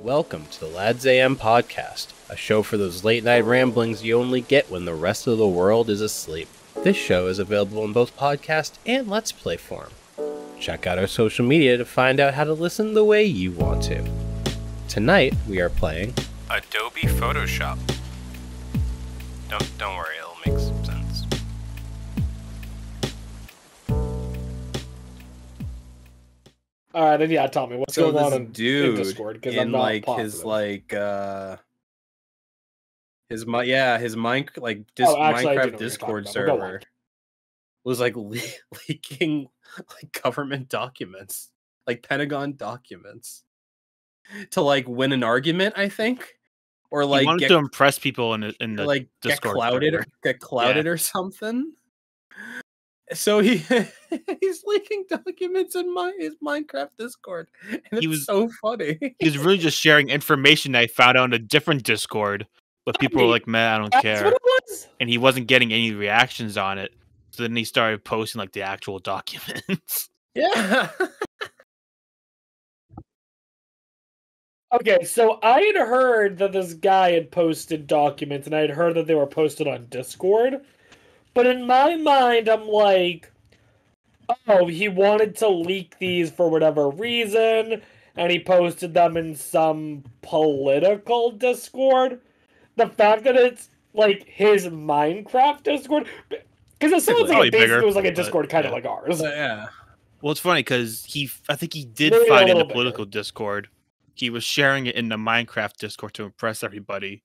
Welcome to the Lads AM podcast, a show for those late night ramblings you only get when the rest of the world is asleep. This show is available in both podcast and Let's Play form. Check out our social media to find out how to listen the way you want to. Tonight, we are playing Adobe Photoshop. Don't worry, it'll make some sense. All right, then yeah, tell me what's going on in Discord, because I'm not like positive. his Minecraft Discord server was like leaking like government documents, like Pentagon documents, to like win an argument, I think, or like he wanted to impress people in the like Discord get clouded or something. So he's leaking documents in his Minecraft Discord, and it's so funny. He was really just sharing information I found out in a different Discord, but people were like, "Man, I don't care," what it was? and he wasn't getting any reactions on it. So then he started posting like the actual documents. Yeah. Okay, so I had heard that this guy had posted documents, and I had heard that they were posted on Discord. But in my mind, I'm like, oh, he wanted to leak these for whatever reason, and he posted them in some political Discord. The fact that it's like his Minecraft Discord, because it sounds like it basically was like a Discord kind of like ours. Yeah. Well, it's funny because I think he did Maybe find a it in the little political Discord. He was sharing it in the Minecraft Discord to impress everybody.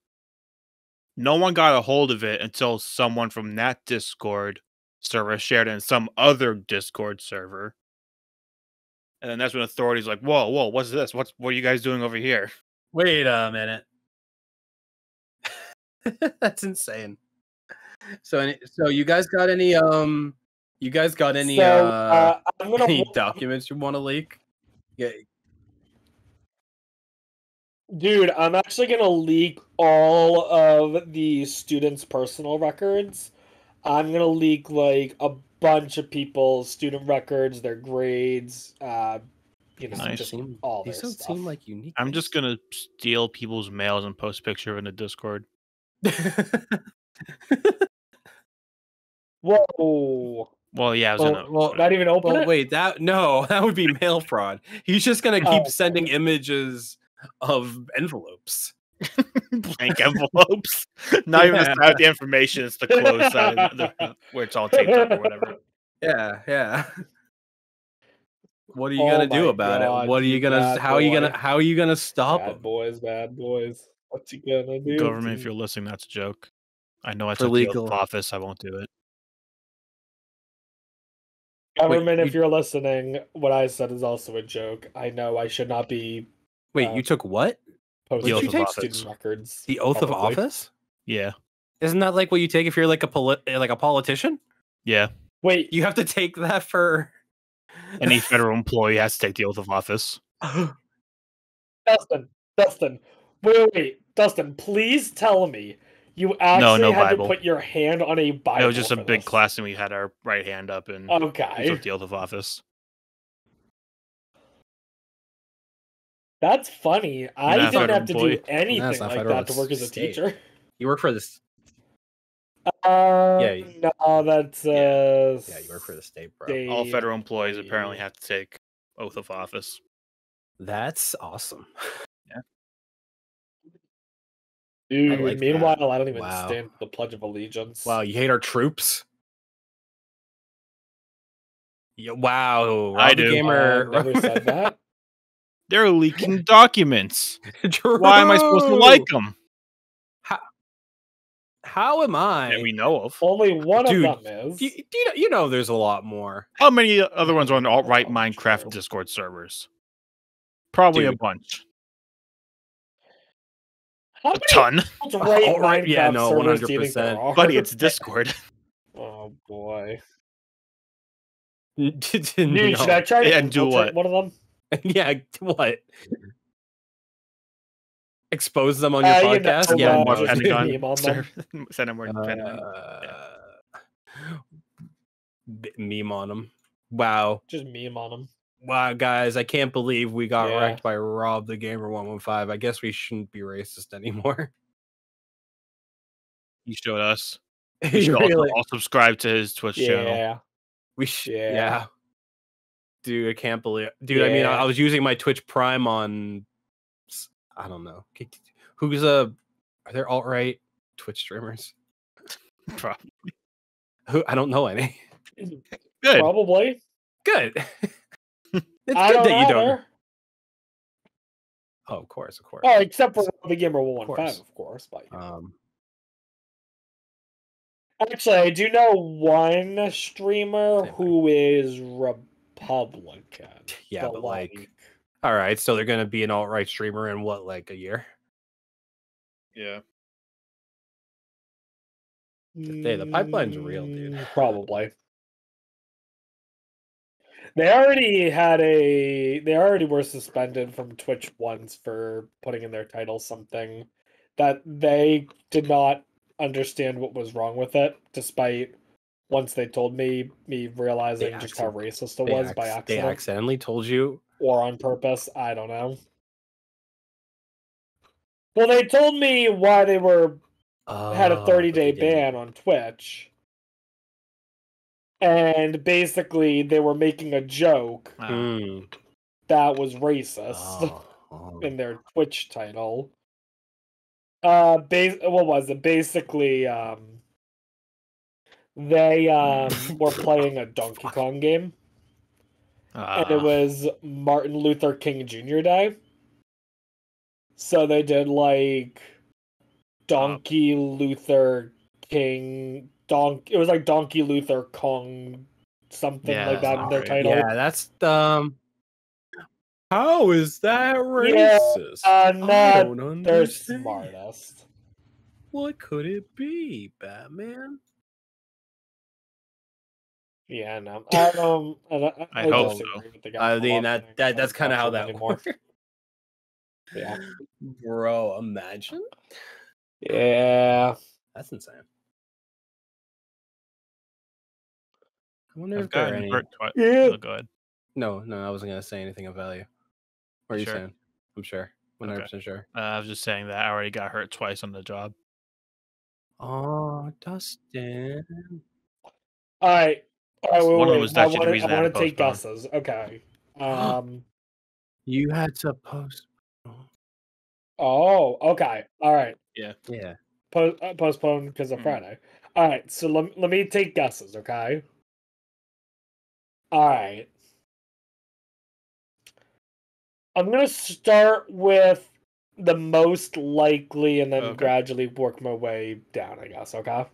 No one got a hold of it until someone from that Discord server shared it in some other Discord server. And then that's when authorities were like, whoa, what's this? What are you guys doing over here? Wait a minute. That's insane. So you guys got any any documents you want to leak? Yeah. Dude, I'm actually gonna leak all of the students' personal records. I'm gonna leak like a bunch of people's student records, their grades, Nice. just all These their don't stuff. seem like unique. I'm just gonna steal people's mails and post a picture in the Discord. Whoa! Well, yeah, I was gonna. Not even open it. Wait, that would be mail fraud. He's just gonna keep sending images of envelopes. Blank envelopes. Not even the side of the information, it's the closed side where it's all taped up or whatever. Yeah. What are you gonna do about it? What are you gonna how are you gonna stop Bad him? Bad boys. What you gonna do? Government, if you're listening, that's a joke. I know I For took legal the oath of office, I won't do it. Government, if you're listening, what I said is also a joke. I know I should not be. Wait, you took what? Posting oath of office. student records. The oath of office? Yeah. Isn't that like what you take if you're like a politician? Yeah. Wait, You have to take that for Any federal employee has to take the oath of office. Dustin, wait, Dustin, please tell me you actually no had Bible. to put your hand on a Bible. It was just a for big this. class and we had our right hand up and we Okay, took the oath of office. that's funny. I not a didn't federal have to employee. do anything That's not like federal, that to work it's as a state. teacher. You work for this. No, that's Yeah, you work for the state, bro. state All federal employees apparently employee. have to take oath of office. That's awesome. Dude, like meanwhile, that. I don't even Wow. stand for the Pledge of Allegiance. Wow, you hate our troops? Yeah, wow, I Rob the do. Gamer never said that. They're leaking documents. Why am I supposed to like them? How am I? That we know of. Only one Dude, of them is. You know there's a lot more. How many other ones are on the alt-right Oh, Minecraft true. Discord servers? Probably a Dude. bunch. How A many ton. alt-right Alt-right, Minecraft yeah, no, servers do you think there 100%. are? Buddy, it's Discord. Oh boy. Dude, Dude, should I try to And do infiltrate what? one of them? Yeah, what? Expose them on your You know, podcast? yeah, more just Pentagon meme on them. server. Send them more Pentagon. Meme on them. Wow. Just meme on them. wow, guys, I can't believe we got Yeah. wrecked by Rob the Gamer 115. I guess we shouldn't be racist anymore. He showed us. We He should also really, all subscribe to his Twitch channel. Yeah. Yeah. yeah. Dude, I can't believe, dude. I mean, I Yeah. was using my Twitch Prime on, I don't know, who's are there alt-right Twitch streamers? Probably. Who, I don't know any. Good. Probably. Good. It's I good don't that you don't. either. Oh, of course. Oh, except for the Gamer 115, course. of course. But actually, I do know one streamer Same who is Republican. Yeah, but like, all right, so they're gonna be an alt-right streamer in what, like a year? Yeah. The pipeline's real, dude. Probably. They already were suspended from Twitch once for putting in their title something that they did not understand what was wrong with it, despite once they told me realizing just how racist it was by accident. They accidentally told you, or on purpose. I don't know. Well, they told me why they were had a 30-day ban on Twitch. And basically, they were making a joke that was racist in their Twitch title. What was it? Basically, they were playing a Donkey Kong game. And it was Martin Luther King Jr. Day. So they did like Donkey Luther King it was like Donkey Luther Kong something like that in their title. Yeah, that's how is that racist? I don't understand. They're smartest. What could it be, Batman? Yeah, no. I hope so. I mean, that's kind of how that works. Yeah. Bro, imagine. Yeah. That's insane. I wonder I've if there are gotten any. hurt twice. Yeah. Oh, go ahead. No, I wasn't going to say anything of value. What are you Sure? saying? I'm sure. 100% sure. I was just saying that I already got hurt twice on the job. Oh, Dustin. All right. One of them was actually the reason I I had want to to take postpone. guesses. Okay. You had to post. Oh, okay. All right. Yeah. Postpone because of Friday. All right. So let me take guesses. Okay. All right. I'm gonna start with the most likely, and then gradually work my way down. I guess. Okay.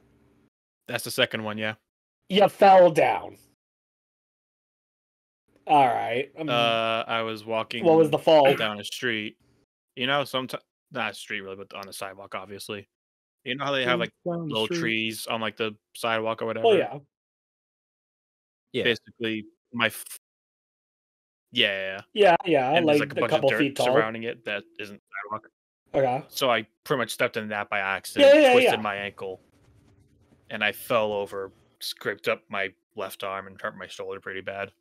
That's the second one. Yeah. You fell down. All right. I was walking. What was the fall? Down a street. You know, sometimes not a street really, but on the sidewalk, obviously. You know how they have like little trees on like the sidewalk or whatever. Oh yeah. Yeah. Basically, Yeah. And Like there's like a bunch couple of dirt feet tall. surrounding it that isn't sidewalk. Okay. So I pretty much stepped in that by accident, Yeah. twisted my ankle, and I fell over, scraped up my left arm, and hurt my shoulder pretty bad.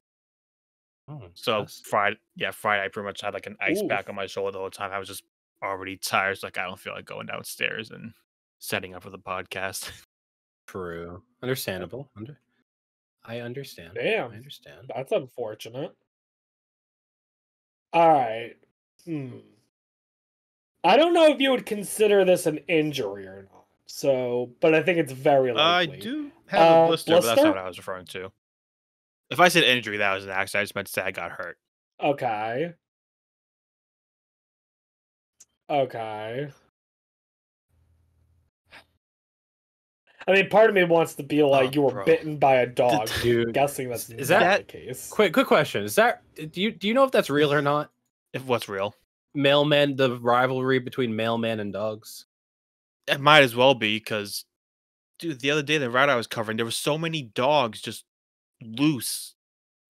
Oh, so Friday, I pretty much had like an ice pack on my shoulder the whole time. I was just already tired, so like I don't feel like going downstairs and setting up for the podcast. True. Understandable. I understand. Damn. I understand. That's unfortunate. All right. I don't know if you would consider this an injury or not. So, but I think it's very likely. I do have a blister, but that's blister? not what I was referring to. If I said injury, that was an accident. I just meant to say I got hurt. Okay. I mean, part of me wants to be like, you were bitten by a dog. Dude, I'm guessing that's is not that the case. Quick question. Is that do you know if that's real or not? If what's real? Mailman, the rivalry between mailman and dogs. It might as well be because, dude, the other day the route I was covering, there were so many dogs just loose,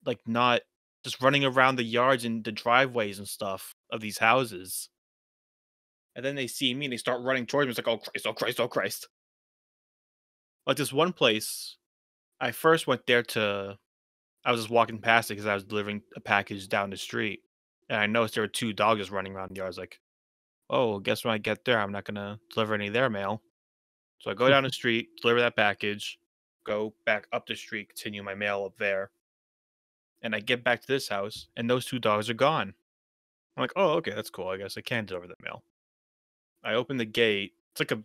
like not just running around the yards and the driveways and stuff of these houses. And then they see me and they start running towards me. It's like, oh Christ, oh Christ, oh Christ. Like this one place, I first went there to I was just walking past it because I was delivering a package down the street, and I noticed there were 2 dogs just running around the yard. I was like, "Oh, guess when I get there, I'm not gonna deliver any of their mail." So I go down the street, deliver that package, go back up the street, continue my mail up there, and I get back to this house, and those 2 dogs are gone. I'm like, "Oh, okay, that's cool. I guess I can deliver the mail." I open the gate. It's like a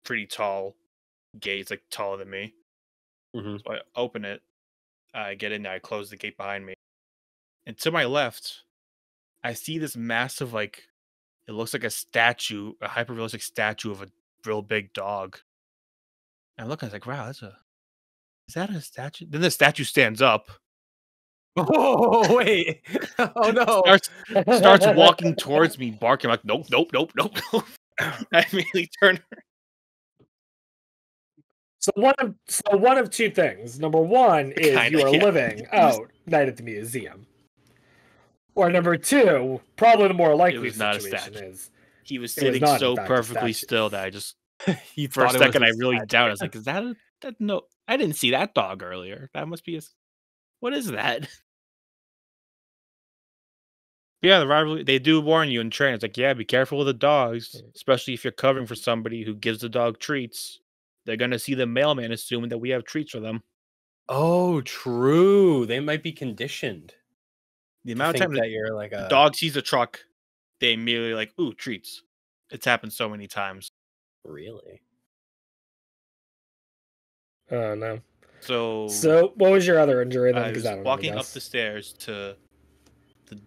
pretty tall gate. It's like taller than me. Mhm. So I open it. I get in there. I close the gate behind me. And to my left, I see this massive, like, it looks like a statue, a hyper realistic statue of a real big dog. And I look, I was like, wow, is that a statue? Then the statue stands up, Oh wait! Oh no! starts walking towards me, barking like, nope, nope, nope, nope, nope. I immediately turn. So one of two things. Number one is Kinda, you are yeah. living out Night at the Museum. Or number two, probably the more likely was not a situation statue. is He was It was sitting not, in so fact, a perfectly statue. still that I just, He for a thought it was second, I really statue. doubted. I was like, is that no? I didn't see that dog earlier. That must be what is that? Yeah, the rivalry, they do warn you in training. It's like, yeah, be careful with the dogs, especially if you're covering for somebody who gives the dog treats. They're gonna see the mailman assuming that we have treats for them. Oh, true. They might be conditioned The to amount of think time that you're like the a dog sees a truck, they immediately like, ooh, treats. It's happened so many times. really. Oh no. So So what was your other injury then? I Because was I don't know. walking up the stairs to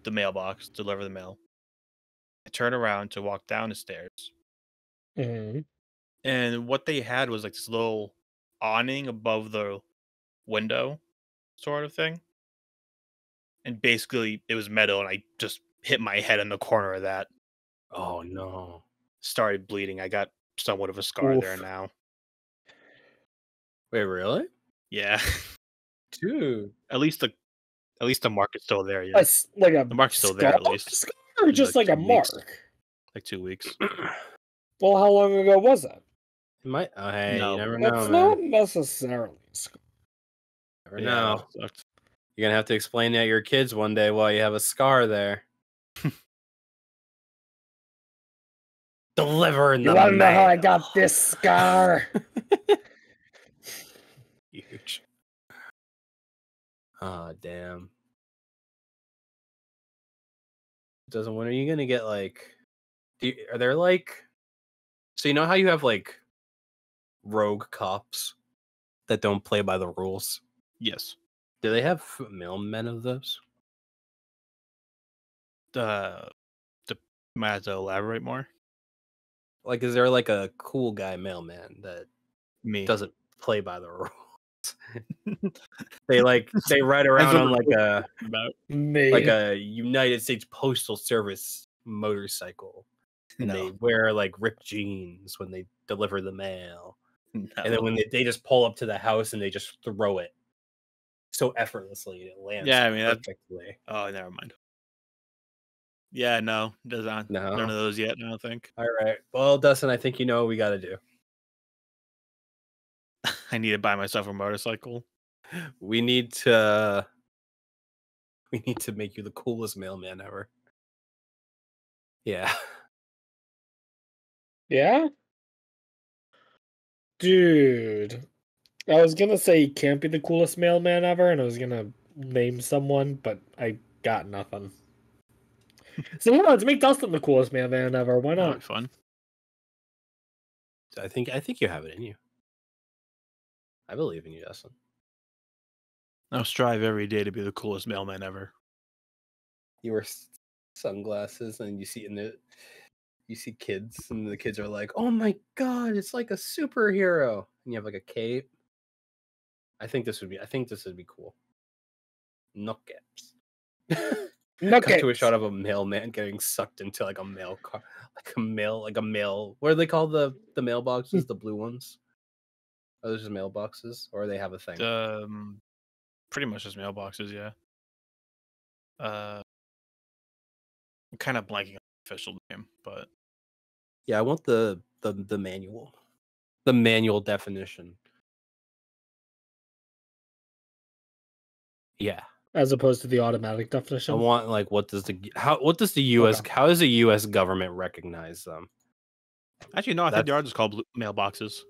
the mailbox, deliver the mail. I turn around to walk down the stairs. Mhm. And what they had was like this little awning above the window sort of thing. And basically it was metal and I just hit my head in the corner of that. Oh no. Started bleeding. I got somewhat of a scar there Oof. now. Wait, really? Yeah. Dude. At least the mark is still there, yeah. Like a The mark's still there, at least. scar or In, just like, like a 2 weeks. mark? Like 2 weeks. Well, how long ago was that? It might. Oh, hey, No, you never know, That's man. not necessarily a scar. Never Yeah, know. that sucked. You're gonna have to explain that to your kids one day while you have a scar there. Delivering You the want to know how I mail. got this scar? Huge. Oh, damn. Doesn't. When are you gonna get like? Are there like? So you know how you have like rogue cops that don't play by the rules? Yes. Do they have mailmen of those? Might have to elaborate more. Like, is there like a cool guy mailman that Me. doesn't play by the rules? They ride That's around what on we're like a about. Me. like a United States Postal Service motorcycle, and No. they wear like ripped jeans when they deliver the mail, No. and then when they just pull up to the house and they just throw it so effortlessly it lands Yeah, I mean, that's- perfectly. Oh, never mind. Yeah, no. Does not. No. None of those yet, I don't think. All right. Well, Dustin, I think you know what we got to do. I need to buy myself a motorcycle. We need to make you the coolest mailman ever. Yeah. Yeah? Dude. I was gonna say he can't be the coolest mailman ever, and I was gonna name someone, but I got nothing. So yeah, let's make Dustin the coolest mailman ever. Why That'd not? be fun. I think you have it in you. I believe in you, Dustin. I'll strive every day to be the coolest mailman ever. You wear sunglasses and you see kids and the kids are like, "Oh my god, it's like a superhero." And you have like a cape. I think this would be cool. Nuggets. Cut to a shot of a mailman getting sucked into like a mail car, like a mail. What do they call the mailboxes? The blue ones? Are those just mailboxes, or they have a thing? Pretty much just mailboxes, yeah. I'm kind of blanking on the official name, but Yeah, I want the manual, the manual definition. Yeah. as opposed to the automatic I definition. want like what does the U.S. Okay. how does the U.S. government recognize them? Actually, no, I think they That's- are just called blue mailboxes.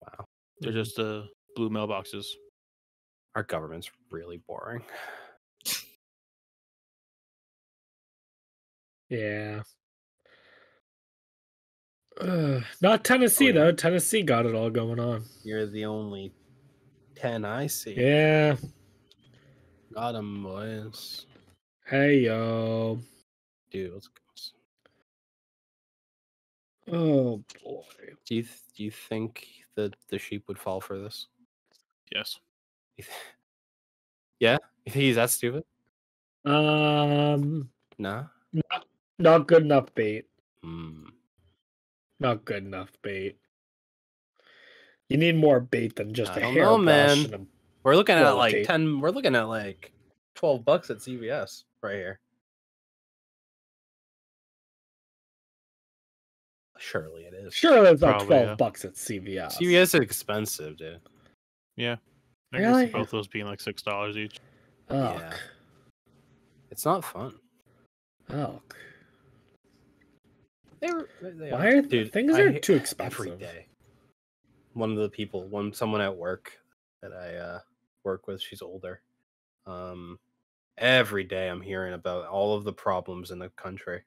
Wow, They're just blue mailboxes. our government's really boring. Yeah. Not Tennessee, Oh, yeah? though. Tennessee got it all going on. You're the only 10 I see. Yeah. Got 'em, boys. Hey, yo. Dude, let's go. Oh, boy. Do you think that the sheep would fall for this? Yes. Yeah, you think he's that stupid? Nah. Not good enough bait. Hmm. Not good enough bait. You need more bait than just I a don't know, hairbrush man. and a We're looking at roll of like tape. 10. We're looking at like $12 at CVS right here. Surely it is. Sure, it's about Probably, yeah. $12 at CVS. CVS is expensive, dude. Yeah. I Really? guess both those being like $6 each. Oh, Yeah. It's not fun. oh. They Why are dude, things I are hate too every expensive? day. One of the people, someone at work that I work with, she's older. Every day I'm hearing about all of the problems in the country,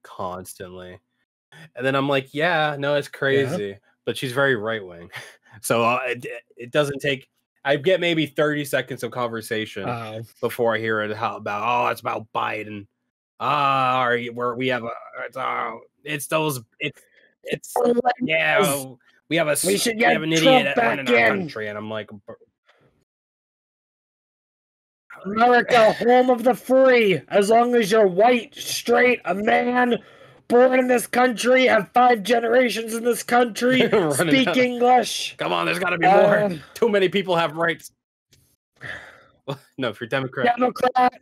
constantly, and then I'm like, yeah, no, it's crazy, but she's very right wing, so it doesn't take. I get maybe 30 seconds of conversation Oh. before I hear it it's about Biden. We have it's those it's yeah, we have We should we get have an Trump idiot running back our in. country, and I'm like, America, home of the free. As long as you're white, straight, a man, born in this country, have 5 generations in this country, Running speak out. English. Come on, there's got to be more. Too many people have rights. No, if you're Democrat, Democrat.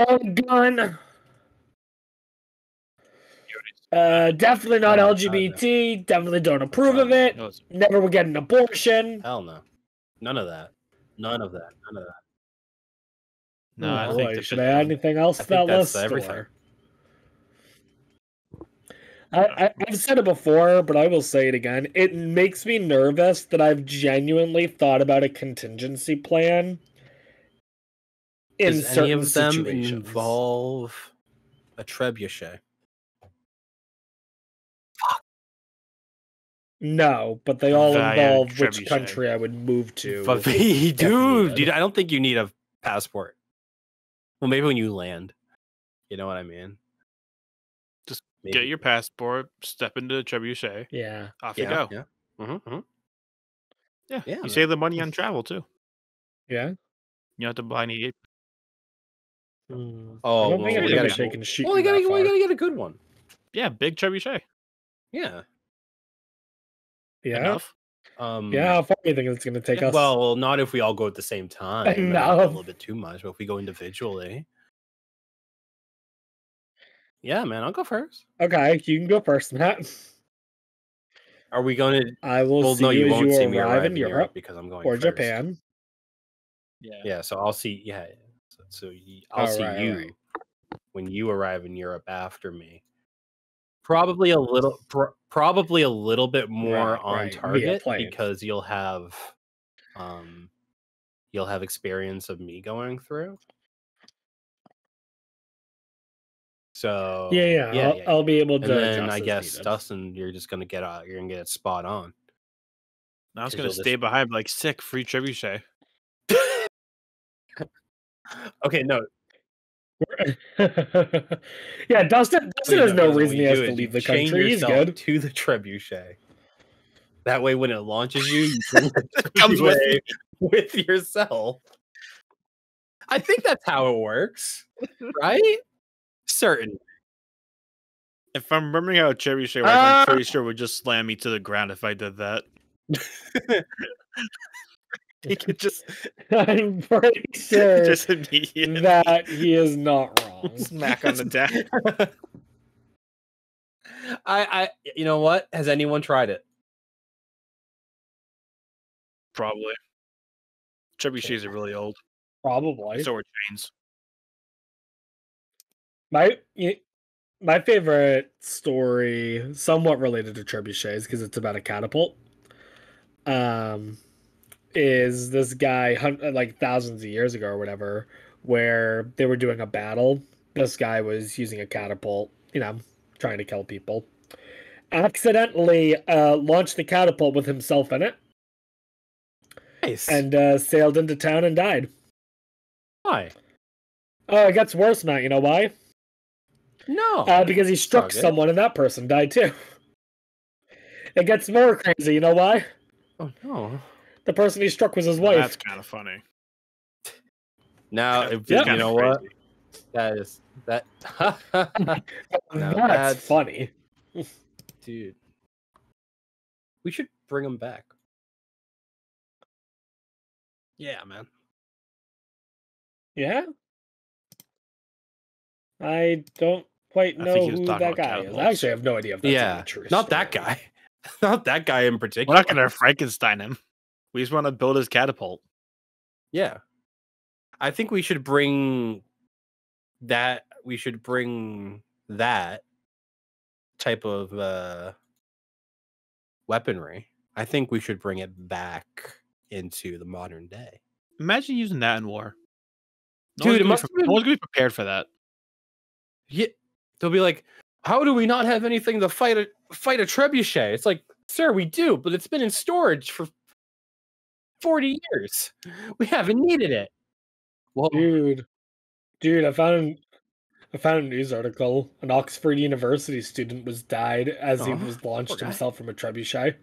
Own gun. Definitely not Oh, LGBT. Definitely don't approve of it. No, it's Never will get an abortion. hell no, none of that, none of that. no, I Oh, think boy, the should I add anything else I to think that that's list? everything. Or? I've said it before, but I will say it again. It makes me nervous that I've genuinely thought about a contingency plan in Does certain any of them situations. involve a trebuchet? No, but they all Via involve which trebuchet. country I would move to. But if dude, needed. I don't think you need a passport. Well, maybe when you land, you know what I mean. Just Maybe. get your passport, step into the trebuchet, Yeah. off you go. Yeah. Mm-hmm. Yeah, Yeah, you man. save the money on travel too. Yeah. You don't have to buy any. Oh, I don't think well, a we gotta trebuchet can shoot Well, you you that far. gotta get a good one. Yeah, big trebuchet. Yeah. Yeah. Enough. Yeah, how far do you think it's going to take us? Well, not if we all go at the same time. That'd be a No. little bit too much. But if we go individually, yeah, man, I'll go first. Okay, you can go first, Matt. Are we going to? I will Well, see no, you you as won't you see me arrive in Europe because I'm going or first. Japan. Yeah. So I'll see. Yeah, so I'll see right, you right. when you arrive in Europe after me. Probably a little bit more Right, on right, via target plane. because you'll have experience of me going through. So Yeah. I'll be able to. And then adjust I as guess needed. Dustin, you're just gonna get it spot on. I was 'Cause gonna you'll stay just- behind, like sick free trebuchet. Okay, no. Yeah, Dustin has no reason he has to leave the chain country. He's yourself good. to the trebuchet. That way, when it launches you can Comes with trebuchet with yourself. I think that's how it works, right? Certain. If I'm remembering how trebuchet works, I'm pretty sure it would just slam me to the ground if I did that. He could just I'm pretty sure Just immediately. that he is not wrong. Smack on the deck. you know what? Has anyone tried it? Probably. Trebuchets are really old. Probably. So are chains. My favorite story, somewhat related to trebuchets, because it's about a catapult. Is this guy like thousands of years ago or whatever, where they were doing a battle. This guy was using a catapult, trying to kill people. Accidentally launched the catapult with himself in it. Nice. And sailed into town and died. Why? Oh, it gets worse, Matt. You know why? No. Because he struck someone and that person died too. It gets more crazy. You know why? Oh no. The person he struck was his wife. That's kind of funny. Now, That's you kinda know what? That is that. No, that's funny, dude. We should bring him back. Yeah, man. Yeah. I don't quite I know think he was who talking that about guy is. catapults. I actually have no idea if that's Yeah, even true. not that guy. Not that guy in particular. We're not gonna Frankenstein him. We just want to build his catapult. Yeah. I think we should bring that. We should bring that type of weaponry. I think we should bring it back into the modern day. Imagine using that in war. Dude, it must have been- no one's gonna be prepared for that. Yeah, they'll be like, "How do we not have anything to fight a trebuchet?" It's like, sir, we do, but it's been in storage for 40 years. We haven't needed it. Well, Dude, I found a news article. An Oxford University student was died as he Aw, was launched poor guy. himself from a trebuchet.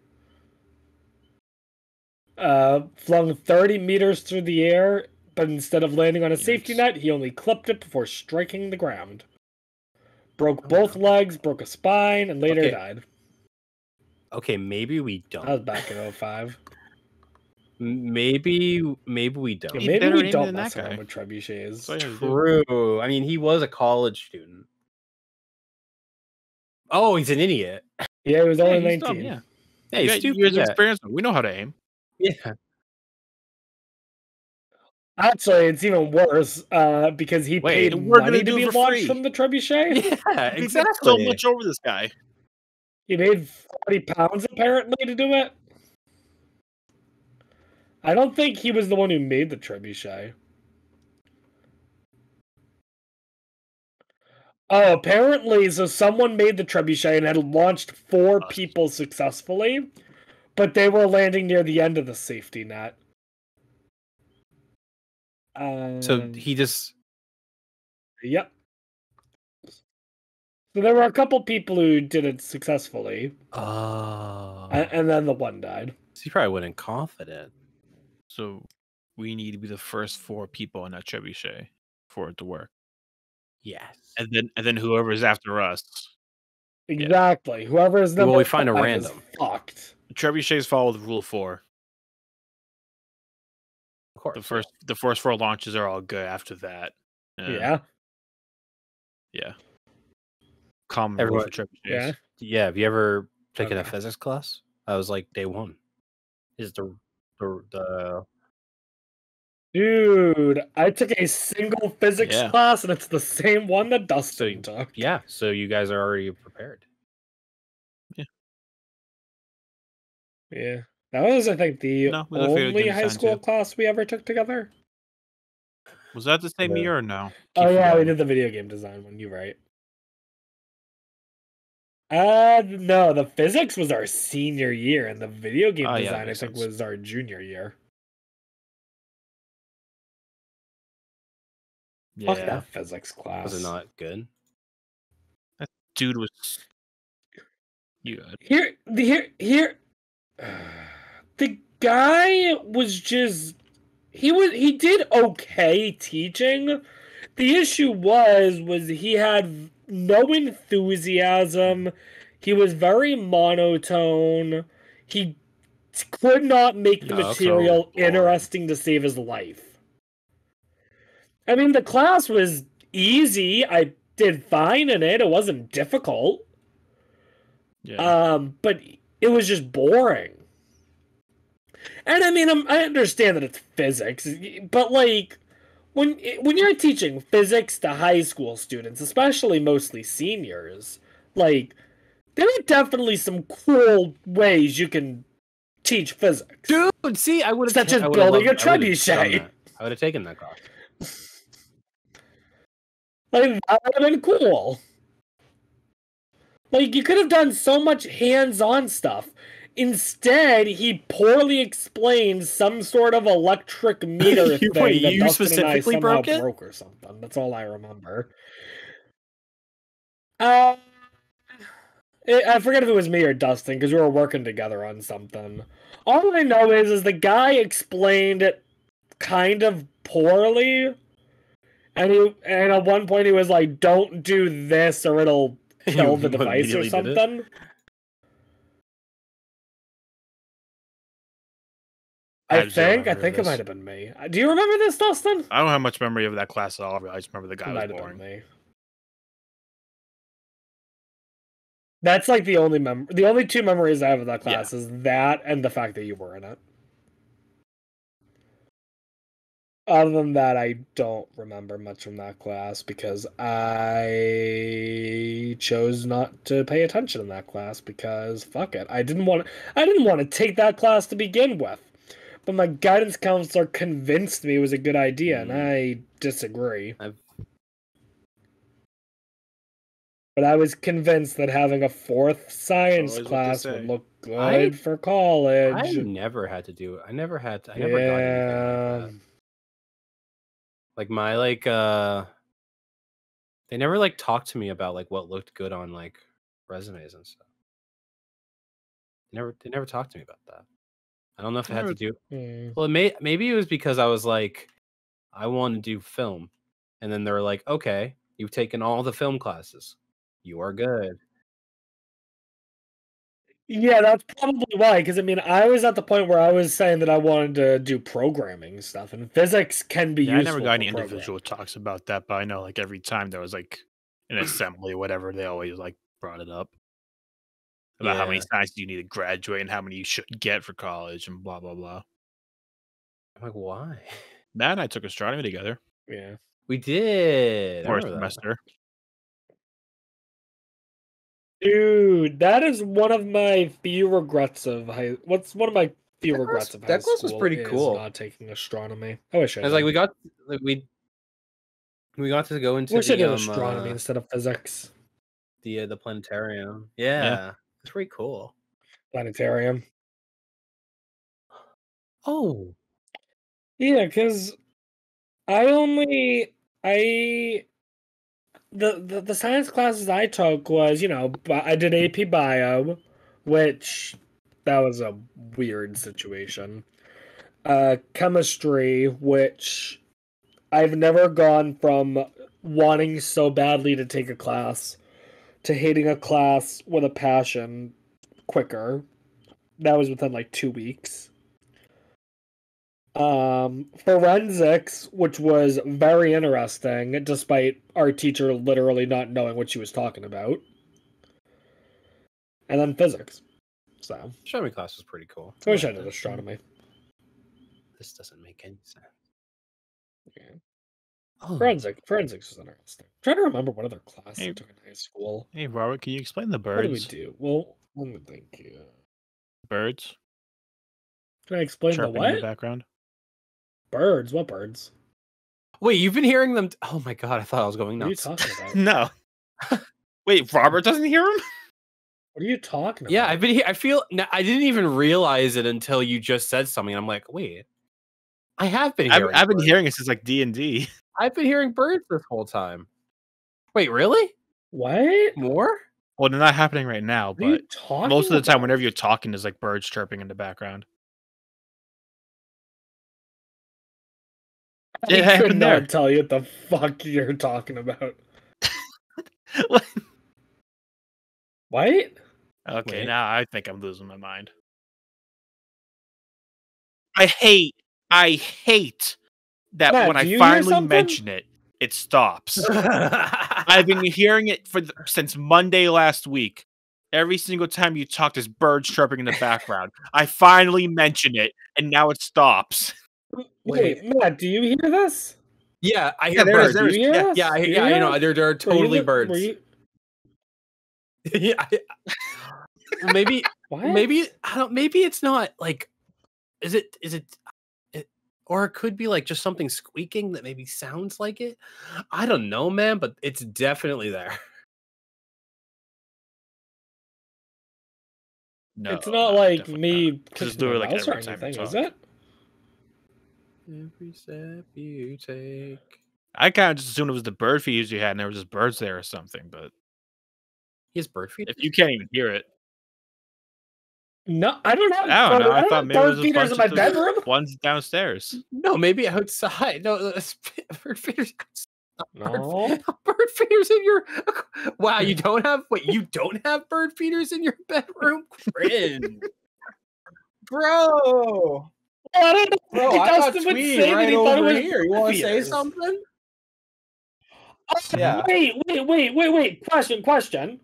Flung 30 meters through the air, but instead of landing on a safety Yikes. net, he only clipped it before striking the ground. Broke Oh, both no. legs, broke a spine, and later Okay. died. okay, maybe we don't. That was back in 05. Maybe we don't. Yeah, Be maybe better we aiming don't than that mess around guy. with trebuchets. That's all you have to do. True. I mean, he was a college student. Oh, he's an idiot. Yeah, he was Yeah, only he's 19. dumb, yeah. Yeah, You he's got stupid. years of Yeah. experience. We know how to aim. Yeah. Actually, it's even worse because he Wait, paid and we're gonna money to do be it for launched free. from the trebuchet. Yeah, We get exactly. so much over this guy. He paid 40 pounds apparently to do it. I don't think he was the one who made the trebuchet. Oh, apparently, so someone made the trebuchet and had launched 4 Us. people successfully, but they were landing near the end of the safety net. So he just Yep. So there were a couple people who did it successfully, and then the one died. he probably wasn't confident. So we need to be the first 4 people in that trebuchet for it to work. Yes. And then whoever's after us. Exactly. Whoever is Well, number we find a 5 is random. fucked. Trebuchets follow the rule 4. Of course. The first 4 launches are all good after that. Yeah. Yeah. Common rule for trebuchets. Yeah. Yeah. Have you ever taken a Okay. physics class? That was like day 1. Is the Dude, I took a single physics Yeah. class, and it's the same one that Dustin took. yeah. So you guys are already prepared. Yeah. That was, I think, the No, we left video only game high design, school too. class we ever took together. Was that the same Yeah. year or no? Oh, Keep yeah, we forgetting. did the video game design one. You're right. No, the physics was our senior year, and the video game Oh, yeah, design, I makes think, sense. was our junior year. Fuck Yeah. that physics class. Was it not good? Dude was good. Here, the guy was just he did okay teaching. The issue was he had no enthusiasm. He was very monotone. He could not make the No, that's so material boring. interesting to save his life. I mean, the class was easy. I did fine in it. It wasn't difficult. Yeah. But it was just boring. And I mean, I understand that it's physics, but like, when you're teaching physics to high school students, especially mostly seniors, like, there are definitely some cool ways you can teach physics. Dude, see, I would have Such as building a trebuchet. I would have taken that class. Like, that would have been cool. Like, you could have done so much hands-on stuff. Instead, he poorly explained some sort of electric meter thing Wait, that you Dustin specifically and I somehow broke it? broke or something. That's all I remember. I forget if it was me or Dustin, because we were working together on something. All I know is the guy explained it kind of poorly, and at one point he was like, "Don't do this, or it'll kill the device or something." I think it might have been me. Do you remember this, Dustin? I don't have much memory of that class at all. I just remember the guy was boring. Me. That's like the only two memories I have of that class is that and the fact that you were in it. Other than that, I don't remember much from that class because I chose not to pay attention in that class because fuck it. I didn't want to take that class to begin with. But my guidance counselor convinced me it was a good idea, and I disagree. But I was convinced that having a fourth science class would look good for college. I never had to do it. I never got anything like that. Like they never like talked to me about like what looked good on like resumes and stuff. They never talked to me about that. I don't know if it had to do. Well, maybe it was because I was like, I want to do film, and then they're like, okay, you've taken all the film classes, you are good. Yeah, that's probably why. Because I mean, I was at the point where I was saying that I wanted to do programming stuff, and physics can be useful. I never got any individual talks about that, but I know like every time there was like an assembly or whatever, they always like brought it up about how many sciences you need to graduate and how many you should get for college and blah blah blah. I'm like, why? Matt and I took astronomy together. Yeah, we did. For a semester. Dude, that is one of my few regrets of high. What's one of my few regrets of high school? That class was pretty cool. Not taking astronomy. I wish I. It's like we got to go into. Wish I did astronomy instead of physics. The planetarium. Yeah, it's pretty cool. Planetarium. Oh, yeah, because the science classes I took was, I did AP Bio, which that was a weird situation. Chemistry, which I've never gone from wanting so badly to take a class to hating a class with a passion quicker. That was within like 2 weeks. Forensics, which was very interesting, despite our teacher literally not knowing what she was talking about. And then physics. So astronomy class was pretty cool. I wish I did astronomy. This doesn't make any sense. Yeah. Oh. Forensics was interesting. I'm trying to remember what other class I took in high school. Hey, Robert, can you explain the birds? What do we do? Well, let me think. Birds? Can I explain the what? In the background? Birds? What birds? Wait, you've been hearing them? Oh my god, I thought I was going nuts. What are you talking about? No. Wait, Robert doesn't hear them? What are you talking about? Yeah, I've been here. I didn't even realize it until you just said something. I'm like, wait, I have been hearing. I've been hearing it since like D&D. I've been hearing birds this whole time. Wait, really? What? More? Well, they're not happening right now, but most of the time, whenever you're talking, there's like birds chirping in the background. I could not tell you what the fuck you're talking about. What? Okay, wait. Now I think I'm losing my mind. I hate that when I finally mention it, it stops. I've been hearing it since Monday last week. Every single time you talk, there's birds chirping in the background. I finally mention it, and now it stops. Wait, Matt, do you hear this? Yeah, I Yeah, hear birds. Do you hear Yeah, this? yeah, Do you yeah. hear You know, it? there are totally Were birds. you... Yeah, maybe What? maybe I don't. Maybe it's not like. Is it? Or it could be like just something squeaking that maybe sounds like it. I don't know, man, but it's definitely there. No, It's not like definitely me not. 'Cause it's clicking my literally, like, mouse or every time you anything, is talk. it? Every step you take. I kind of just assumed it was the bird feeders you had, and there was just birds there or something. But He has bird feeders. if you can't even hear it, No, I don't have. I don't know. I don't thought have maybe it was bird a feeders bunch in my of the bedroom. ones downstairs. No, maybe outside. No, bird feeders. No. Bird feeders in your. Wow, you don't have. Wait, you don't have bird feeders in your bedroom? Cringe, bro. I don't know. Bro, I got Dustin would Tweety say that right he thought it over was here. You want to say feeders. something? Yeah. Wait. Question.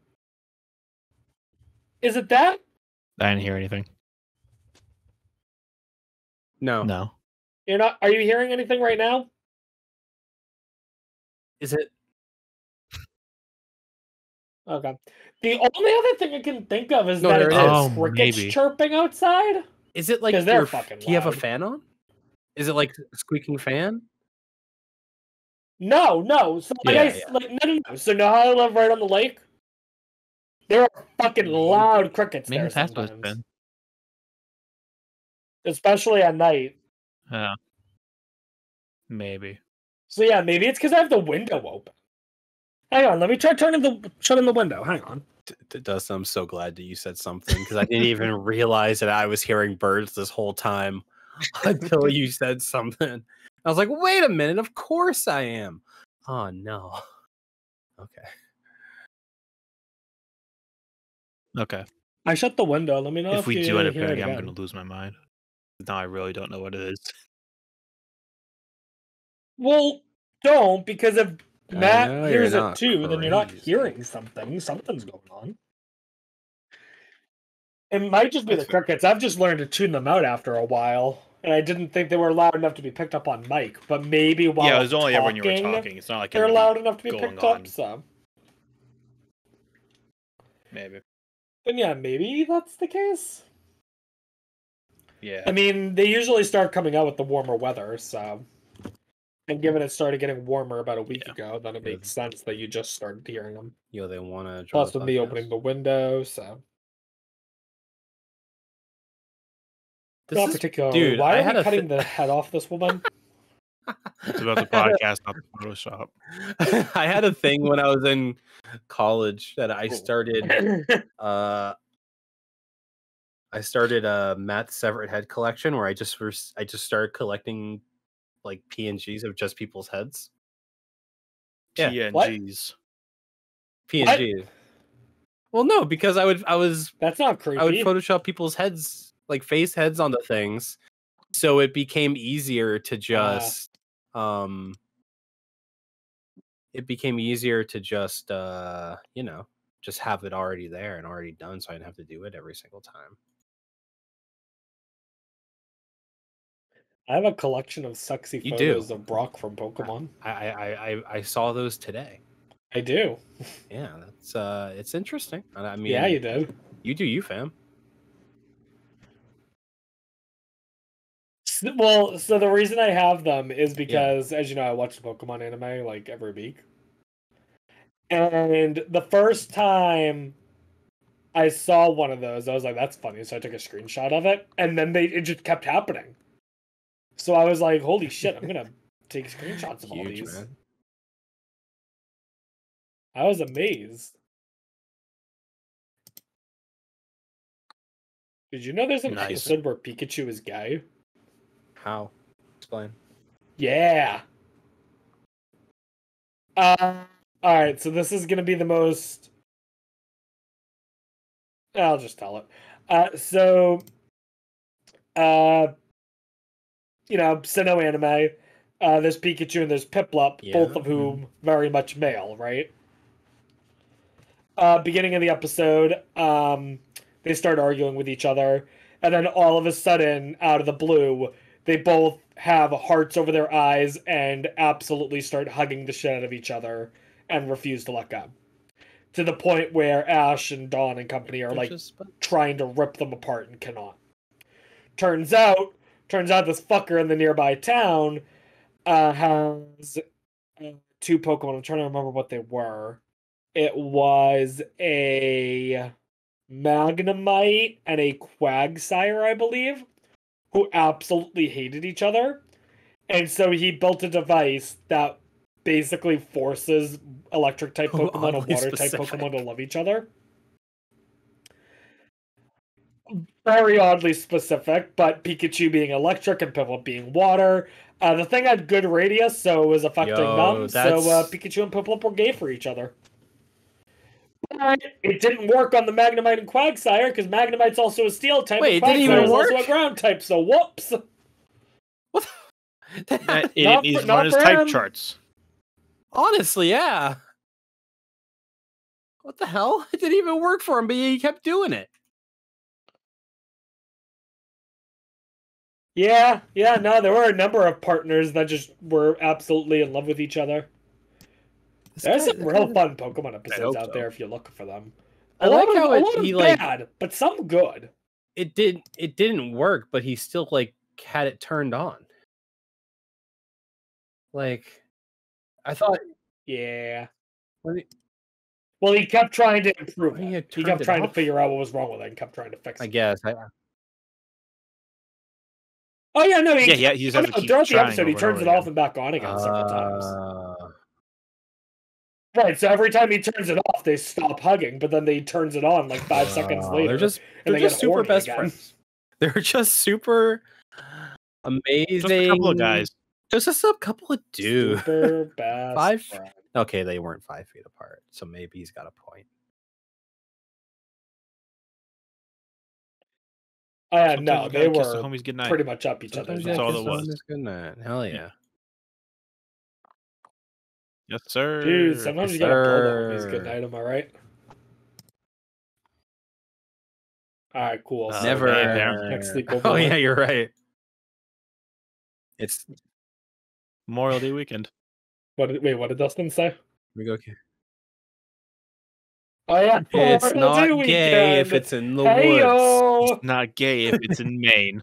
Is it that? I didn't hear anything. No. No. You're not. Are you hearing anything right now? Is it? Okay. The only other thing I can think of is No, that there it's it the is. crickets Maybe. chirping outside. Is it like 'Cause they're your? fucking Do you have a loud. fan on? Is it like a squeaking fan? No. So Yeah. no. So know how I live right on the lake? There are fucking loud crickets Maybe there that's what it's sometimes, been. especially at night. Yeah. Maybe. So yeah, maybe it's because I have the window open. Hang on, let me try shutting the window. Hang on. Dustin, I'm so glad that you said something because I didn't even realize that I was hearing birds this whole time until you said something. I was like, wait a minute, of course I am. Oh no. Okay. Okay. I shut the window. Let me know If if we you do end up hear hearing it it, I'm again. going to lose my mind. Now I really don't know what it is. Well, don't, because if Matt know hears you're it not too, then you're not crazy. hearing something. Something's going on. It might just be That's the fair. crickets. I've just learned to tune them out after a while, and I didn't think they were loud enough to be picked up on mic. But maybe while Yeah, it I'm was only ever when you were talking. It's not like they're anything loud enough to be going picked on. up. So Maybe. then yeah, maybe that's the case. Yeah. I mean, they usually start coming out with the warmer weather, so. And given it started getting warmer about a week ago, then it Yeah. makes sense that you just started hearing them. Yo, they want to. Plus, with me opening the window, so. Not particularly. Dude, Why I are had we a cutting the head off this woman? It's about the podcast, not the Photoshop. I had a thing when I was in college that I started. I started a Matt Severed head collection where I just started collecting like PNGs of just people's heads. Yeah. PNGs. PNG. Well, no, because I was That's not creepy. I would Photoshop people's heads, like face heads onto things. So it became easier to just just have it already there and already done, so I didn't have to do it every single time. I have a collection of sexy You photos do. of Brock from Pokemon. I saw those today. I do. Yeah, that's it's interesting. I mean, Yeah, you did. You do you, fam. Well, so the reason I have them is because, as you know, I watch the Pokemon anime like every week. And the first time I saw one of those, I was like, that's funny. So I took a screenshot of it. And then it just kept happening. So I was like, holy shit, I'm going to take screenshots of all these. Man. I was amazed. Did you know there's an episode where Pikachu is gay? How? Explain. Yeah. Alright, so this is going to be the most... I'll just tell it. Sinnoh anime, there's Pikachu and there's Piplup, both of whom very much male, right? beginning of the episode, they start arguing with each other, and then all of a sudden, out of the blue, they both have hearts over their eyes and absolutely start hugging the shit out of each other and refuse to let go. To the point where Ash and Dawn and company are like trying to rip them apart and cannot. Turns out this fucker in the nearby town has two Pokemon. I'm trying to remember what they were. It was a Magnemite and a Quagsire, I believe, who absolutely hated each other. And so he built a device that basically forces electric type Pokemon and water type Pokemon to love each other. Very oddly specific, but Pikachu being electric and Piplup being water. The thing had good radius, so it was affecting them. So Pikachu and Piplup were gay for each other. But it didn't work on the Magnemite and Quagsire, because Magnemite's also a steel type. Wait, it didn't even work? Also a ground type, so whoops. What? It needs to learn his type charts. Honestly, yeah. What the hell? It didn't even work for him, but he kept doing it. Yeah, no, there were a number of partners that just were absolutely in love with each other. There's some real fun Pokemon episodes out there if you're looking for them. I like how he bad, but some good. It didn't work, but he still like had it turned on. Like, I thought, yeah. Well, he kept trying to improve it. He kept trying to figure out what was wrong with it and kept trying to fix it. I guess. Oh yeah, no. He just has to keep throughout the trying episode, he turns it off and back on again several times. Right, so every time he turns it off, they stop hugging, but then he turns it on like 5 seconds later. They're just super best friends. They're just super amazing. Just a couple of guys. Just a couple of dudes. Super best friends. Okay, they weren't 5 feet apart, so maybe he's got a point. No, they were pretty much up each other. That's all it was. Good night. Hell yeah. Yes, sir. Dude, sometimes you gotta pull them. He's good night, am I right? Alright, cool. So Never. Next sleepover. Oh, yeah, you're right. It's Memorial Day weekend. What did Dustin say? We go. Okay. Oh yeah, it's not gay if it's in the woods. It's not gay if it's in Maine.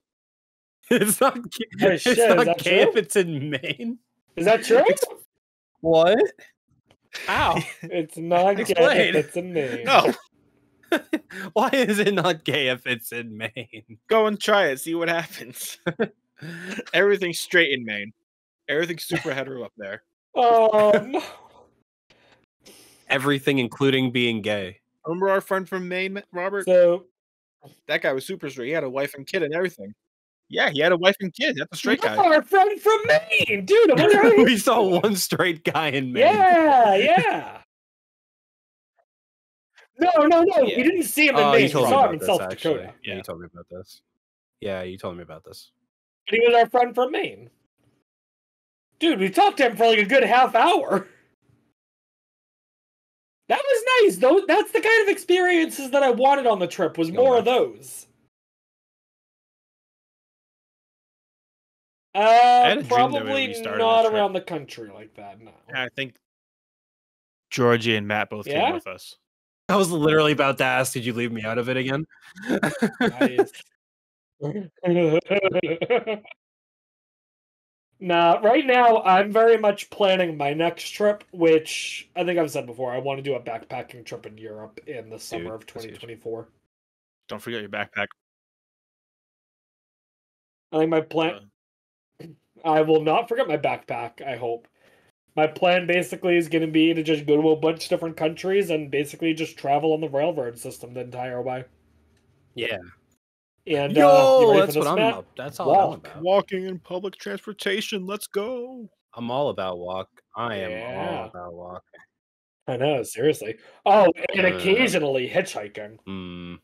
It's not gay. It's not gay if it's in Maine. Is that true? What? Ow! It's not gay if it's in Maine. No. Why is it not gay if it's in Maine? Go and try it. See what happens. Everything's straight in Maine. Everything's super hetero up there. Oh no. Everything, including being gay. Remember our friend from Maine, Robert? So that guy was super straight. He had a wife and kid and everything. Yeah, he had a wife and kid. That's a straight guy. Our friend from Maine, dude. I wonder how we saw one straight guy in Maine. Yeah. No. Yeah. We didn't see him in Maine. We saw him in South actually. Dakota. Yeah, you told me about this. Yeah, you told me about this. But he was our friend from Maine. Dude, we talked to him for like a good half hour. That was nice, though. That's the kind of experiences that I wanted on the trip, was more of those. Probably not around the country like that, no. I think Georgie and Matt both came with us. I was literally about to ask, did you leave me out of it again? Nice. Nah, right now, I'm very much planning my next trip, which I think I've said before. I want to do a backpacking trip in Europe in the summer of 2024. Don't forget your backpack. I think my plan... I will not forget my backpack, I hope. My plan basically is going to be to just go to a bunch of different countries and basically just travel on the railroad system the entire way. Yeah. And that's what I'm about. That's all I'm about. Walking in public transportation. Let's go. I'm all about walk. I am all about walking. I know, seriously. Oh, and occasionally hitchhiking.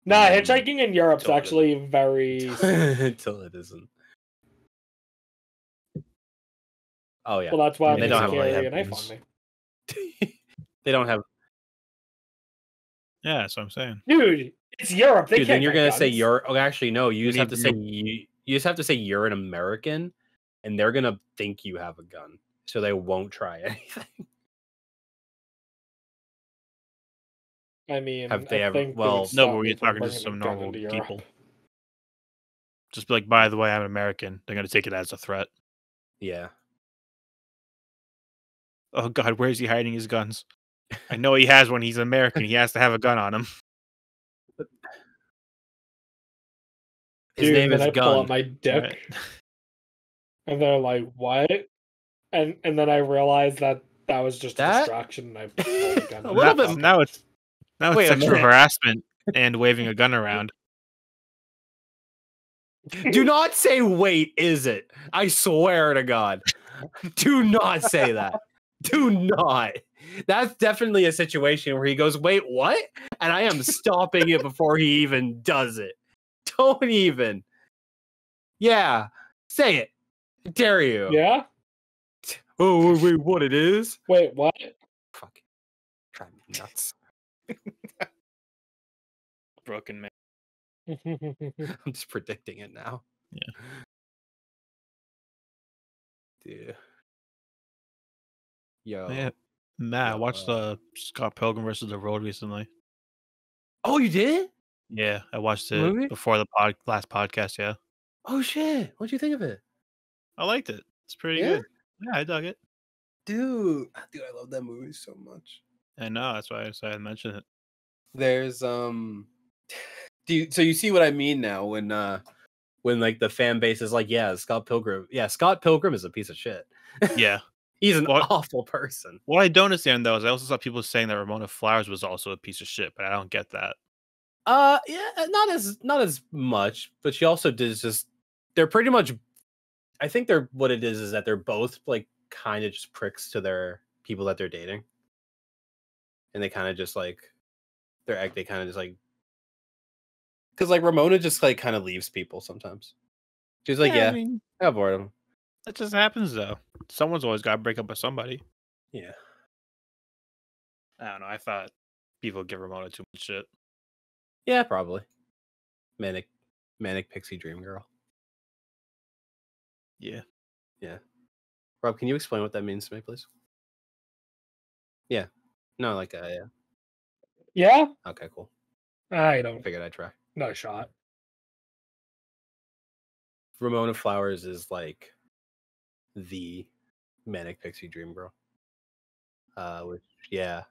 Nah, hitchhiking in Europe's actually very... Until it isn't. Oh yeah. Well, that's why I'm They going don't to have carry really a knife on weapons. me. They don't have. Yeah, that's what I'm saying. Dude, it's Europe. They Dude, can't then you're get gonna say guns. you're. Oh, actually, no. You We just have need to say you just have to say you're an American, and they're gonna think you have a gun, so they won't try anything. I mean, Have they I ever- think they well, would No, stop but me we're from talking to bringing a some gun normal into Europe. people. Just be like, by the way, I'm American. They're gonna take it as a threat. Yeah. Oh God, where's he hiding his guns? I know he has one. He's American. He has to have a gun on him. His Dude, name then is I pull Gun. out my dick, Right. and they're like, "What?" And then I realize that was just a That- distraction, and I pull the gun. A out. little bit- Now it's Wait a sexual minute. harassment and waving a gun around. Do not say wait, is it? I swear to God. Do not say that. Do not. That's definitely a situation where he goes, wait, what? And I am stopping it before he even does it. Don't even. Yeah. Say it. I dare you. Yeah. Oh, wait, what it is? Wait, what? Fuck. Drive me nuts. Broken man. I'm just predicting it now. Yeah. Dude. Yo. Yeah. Matt, I watched Uh, Scott Pilgrim versus the Road recently. Oh, you did? Yeah, I watched it Movie? before the last podcast. Yeah, Oh shit. What'd you think of it? I liked it. It's pretty Yeah? good. Yeah, I dug it. Dude, I love that movie so much. I know that's why I decided to mention it. There's so you see what I mean now when like the fan base is like, yeah, Scott Pilgrim is a piece of shit. Yeah. He's an What? awful person. What I don't understand though is I also saw people saying that Ramona Flowers was also a piece of shit, but I don't get that. Yeah, not as much, but she also did just they're pretty much I think they're what it is that they're both like kind of just pricks to their people that they're dating. And they kind of just like they kind of just like because like Ramona just like kind of leaves people sometimes. She's like, I yeah, mean, I got bored of him. that just happens though. Someone's always got to break up with somebody. Yeah. I don't know. I thought people give Ramona too much shit. Yeah, probably. Manic pixie dream girl. Yeah. Rob, can you explain what that means to me, please? Yeah. No, like yeah. Yeah. Okay, cool. I don't. Figured I'd try. Not a shot. Ramona Flowers is like the manic pixie dream girl. Which yeah.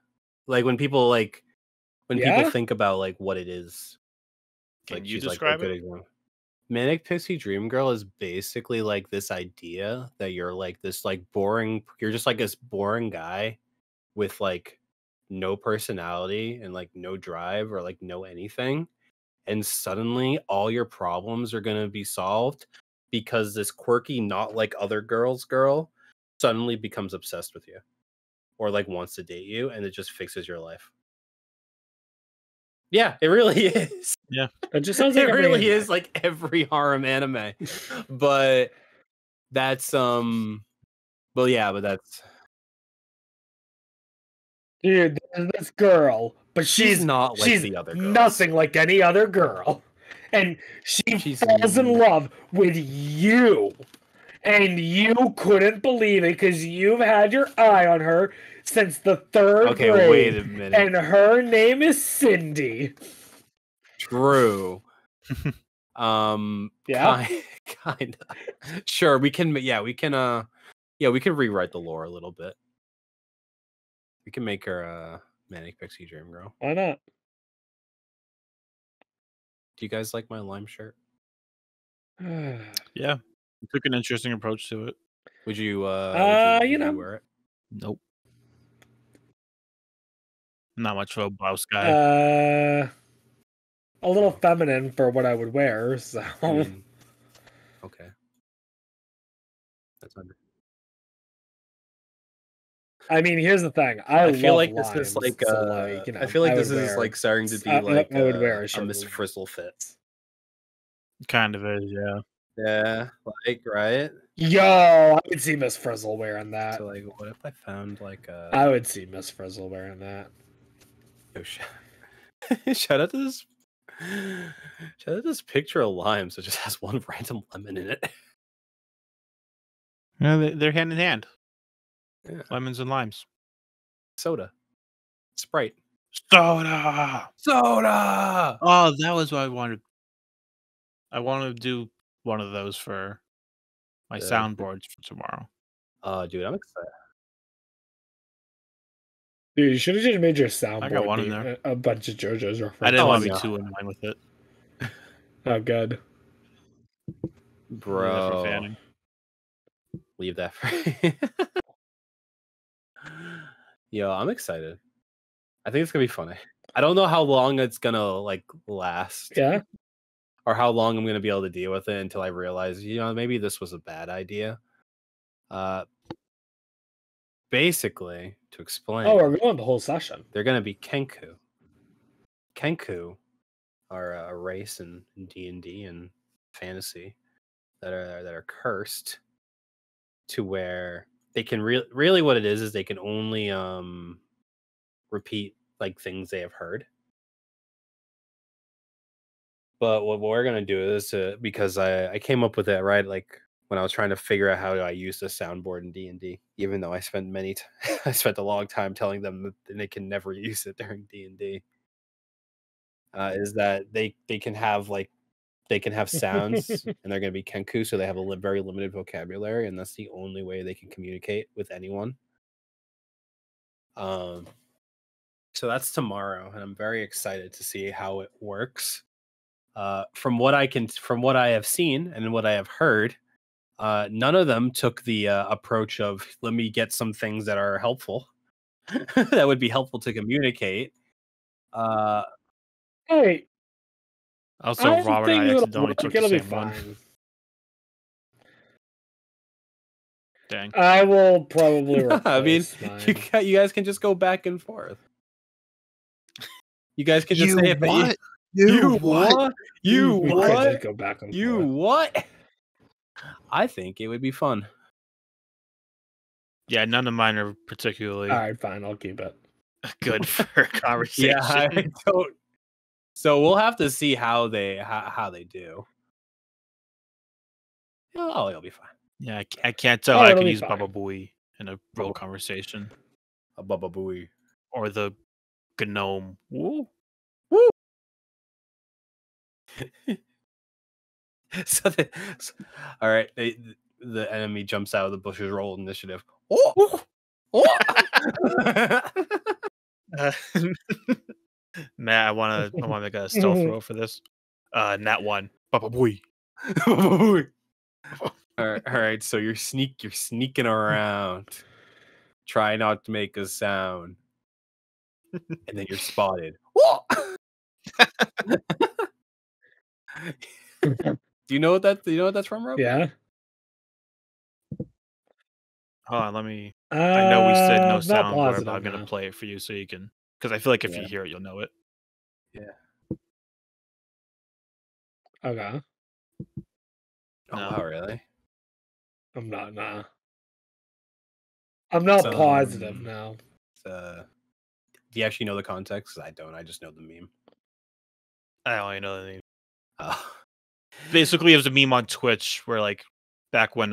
Like when people Yeah? people think about like what it is. Can Like you she's like a describe good it? example. Manic pixie dream girl is basically like this idea that you're like this like boring you're just like this boring guy with like no personality and like no drive or like no anything, and suddenly all your problems are going to be solved because this quirky not like other girls girl suddenly becomes obsessed with you or like wants to date you, and it just fixes your life. Yeah, it really is. It just sounds like It every really anime. is like every harem anime. But that's well yeah, but that's Dude, there's this girl, but she's not like she's the other girls. nothing like any other girl, and she She's falls in n- love with you, and you couldn't believe it because you've had your eye on her since the third Okay, grade, wait a minute. and her name is Cindy. True. Yeah? Kind of. Sure, we can we can rewrite the lore a little bit. We can make her a manic pixie dream girl. Why not? Do you guys like my lime shirt? Yeah. You took an interesting approach to it. Would you you would know. you wear it? Nope. Not much of a blouse guy. A little feminine for what I would wear, so Mm, okay. That's under. I mean, here's the thing. I feel love like this is limes, like so, like, you know, I feel like I this would is wear- like starting to be I like would wear a a shirt Miss with- Frizzle fit. Kind of is, yeah. Yeah, like, right? Yo, I would see Miss Frizzle wearing that. So, like, what if I found, like, a... I would see Miss Frizzle wearing that. Yo, shout out to this... Shout out to this picture of limes that just has one random lemon in it. Yeah, they're hand in hand. Yeah. Lemons and limes. Soda. Sprite. Soda! Soda! Oh, that was what I wanted. I want to do one of those for my The- soundboards for tomorrow. Oh, dude, I'm excited. Dude, you should have just made your soundboard one in be there. a bunch of JoJo's references. I didn't Oh, want to no. be too in line with it. Oh, good. Bro. Leave that for Yo, I'm excited. I think it's gonna be funny. I don't know how long it's gonna like last. Yeah. Or how long I'm gonna be able to deal with it until I realize, maybe this was a bad idea. Basically, to explain, Oh, we're going the whole session. they're gonna be Kenku. Kenku are a race in D&D and fantasy that are cursed to where they can really what it is they can only repeat like things they have heard. But what we're gonna do is because I came up with it right like when I was trying to figure out how do I use the soundboard in D&D, even though I spent I spent a long time telling them that they can never use it during D&D. Is that they can have sounds and they're going to be Kenku, so they have a very limited vocabulary, and that's the only way they can communicate with anyone. So that's tomorrow, and I'm very excited to see how it works. From what I have seen and what I have heard, none of them took the approach of let me get some things that are helpful, that would be helpful to communicate. Hey, Also, I Robert think and I it'll accidentally work. took the It'll be same one. fine. Dang. I will probably replace I mean, mine. you guys can just go back and forth. You guys can just say it. what? You what? You We could what? just go back and You forth. what? I think it would be fun. Yeah, none of mine are particularly All right, fine. I'll keep it. good for conversation. Yeah, I don't. So we'll have to see how they do. Oh, it'll be fine. Yeah, I can't tell. Oh, I it'll can be use fine. Baba Booey in a real Baba- conversation, A Baba Booey. or the gnome. Woo. All right. The enemy jumps out of the bushes. Roll initiative. Oh! Matt, I want to make a stealth roll for this. Nat 1. Baba Booey. All right. So you're sneaking around. Try not to make a sound, and then you're spotted. Do you know what that's from, Rob? Yeah. Hold on, let me. I know we said no not sound, but positive I'm gonna now. play it for you so you can. Because I feel like if Yeah. you hear it, you'll know it. Okay. Oh, No. wow, really? I'm not. Nah. I'm not So, positive now. Do you actually know the context? 'Cause I don't. I just know the meme. I only know the name. Oh. Basically, it was a meme on Twitch where, like, back when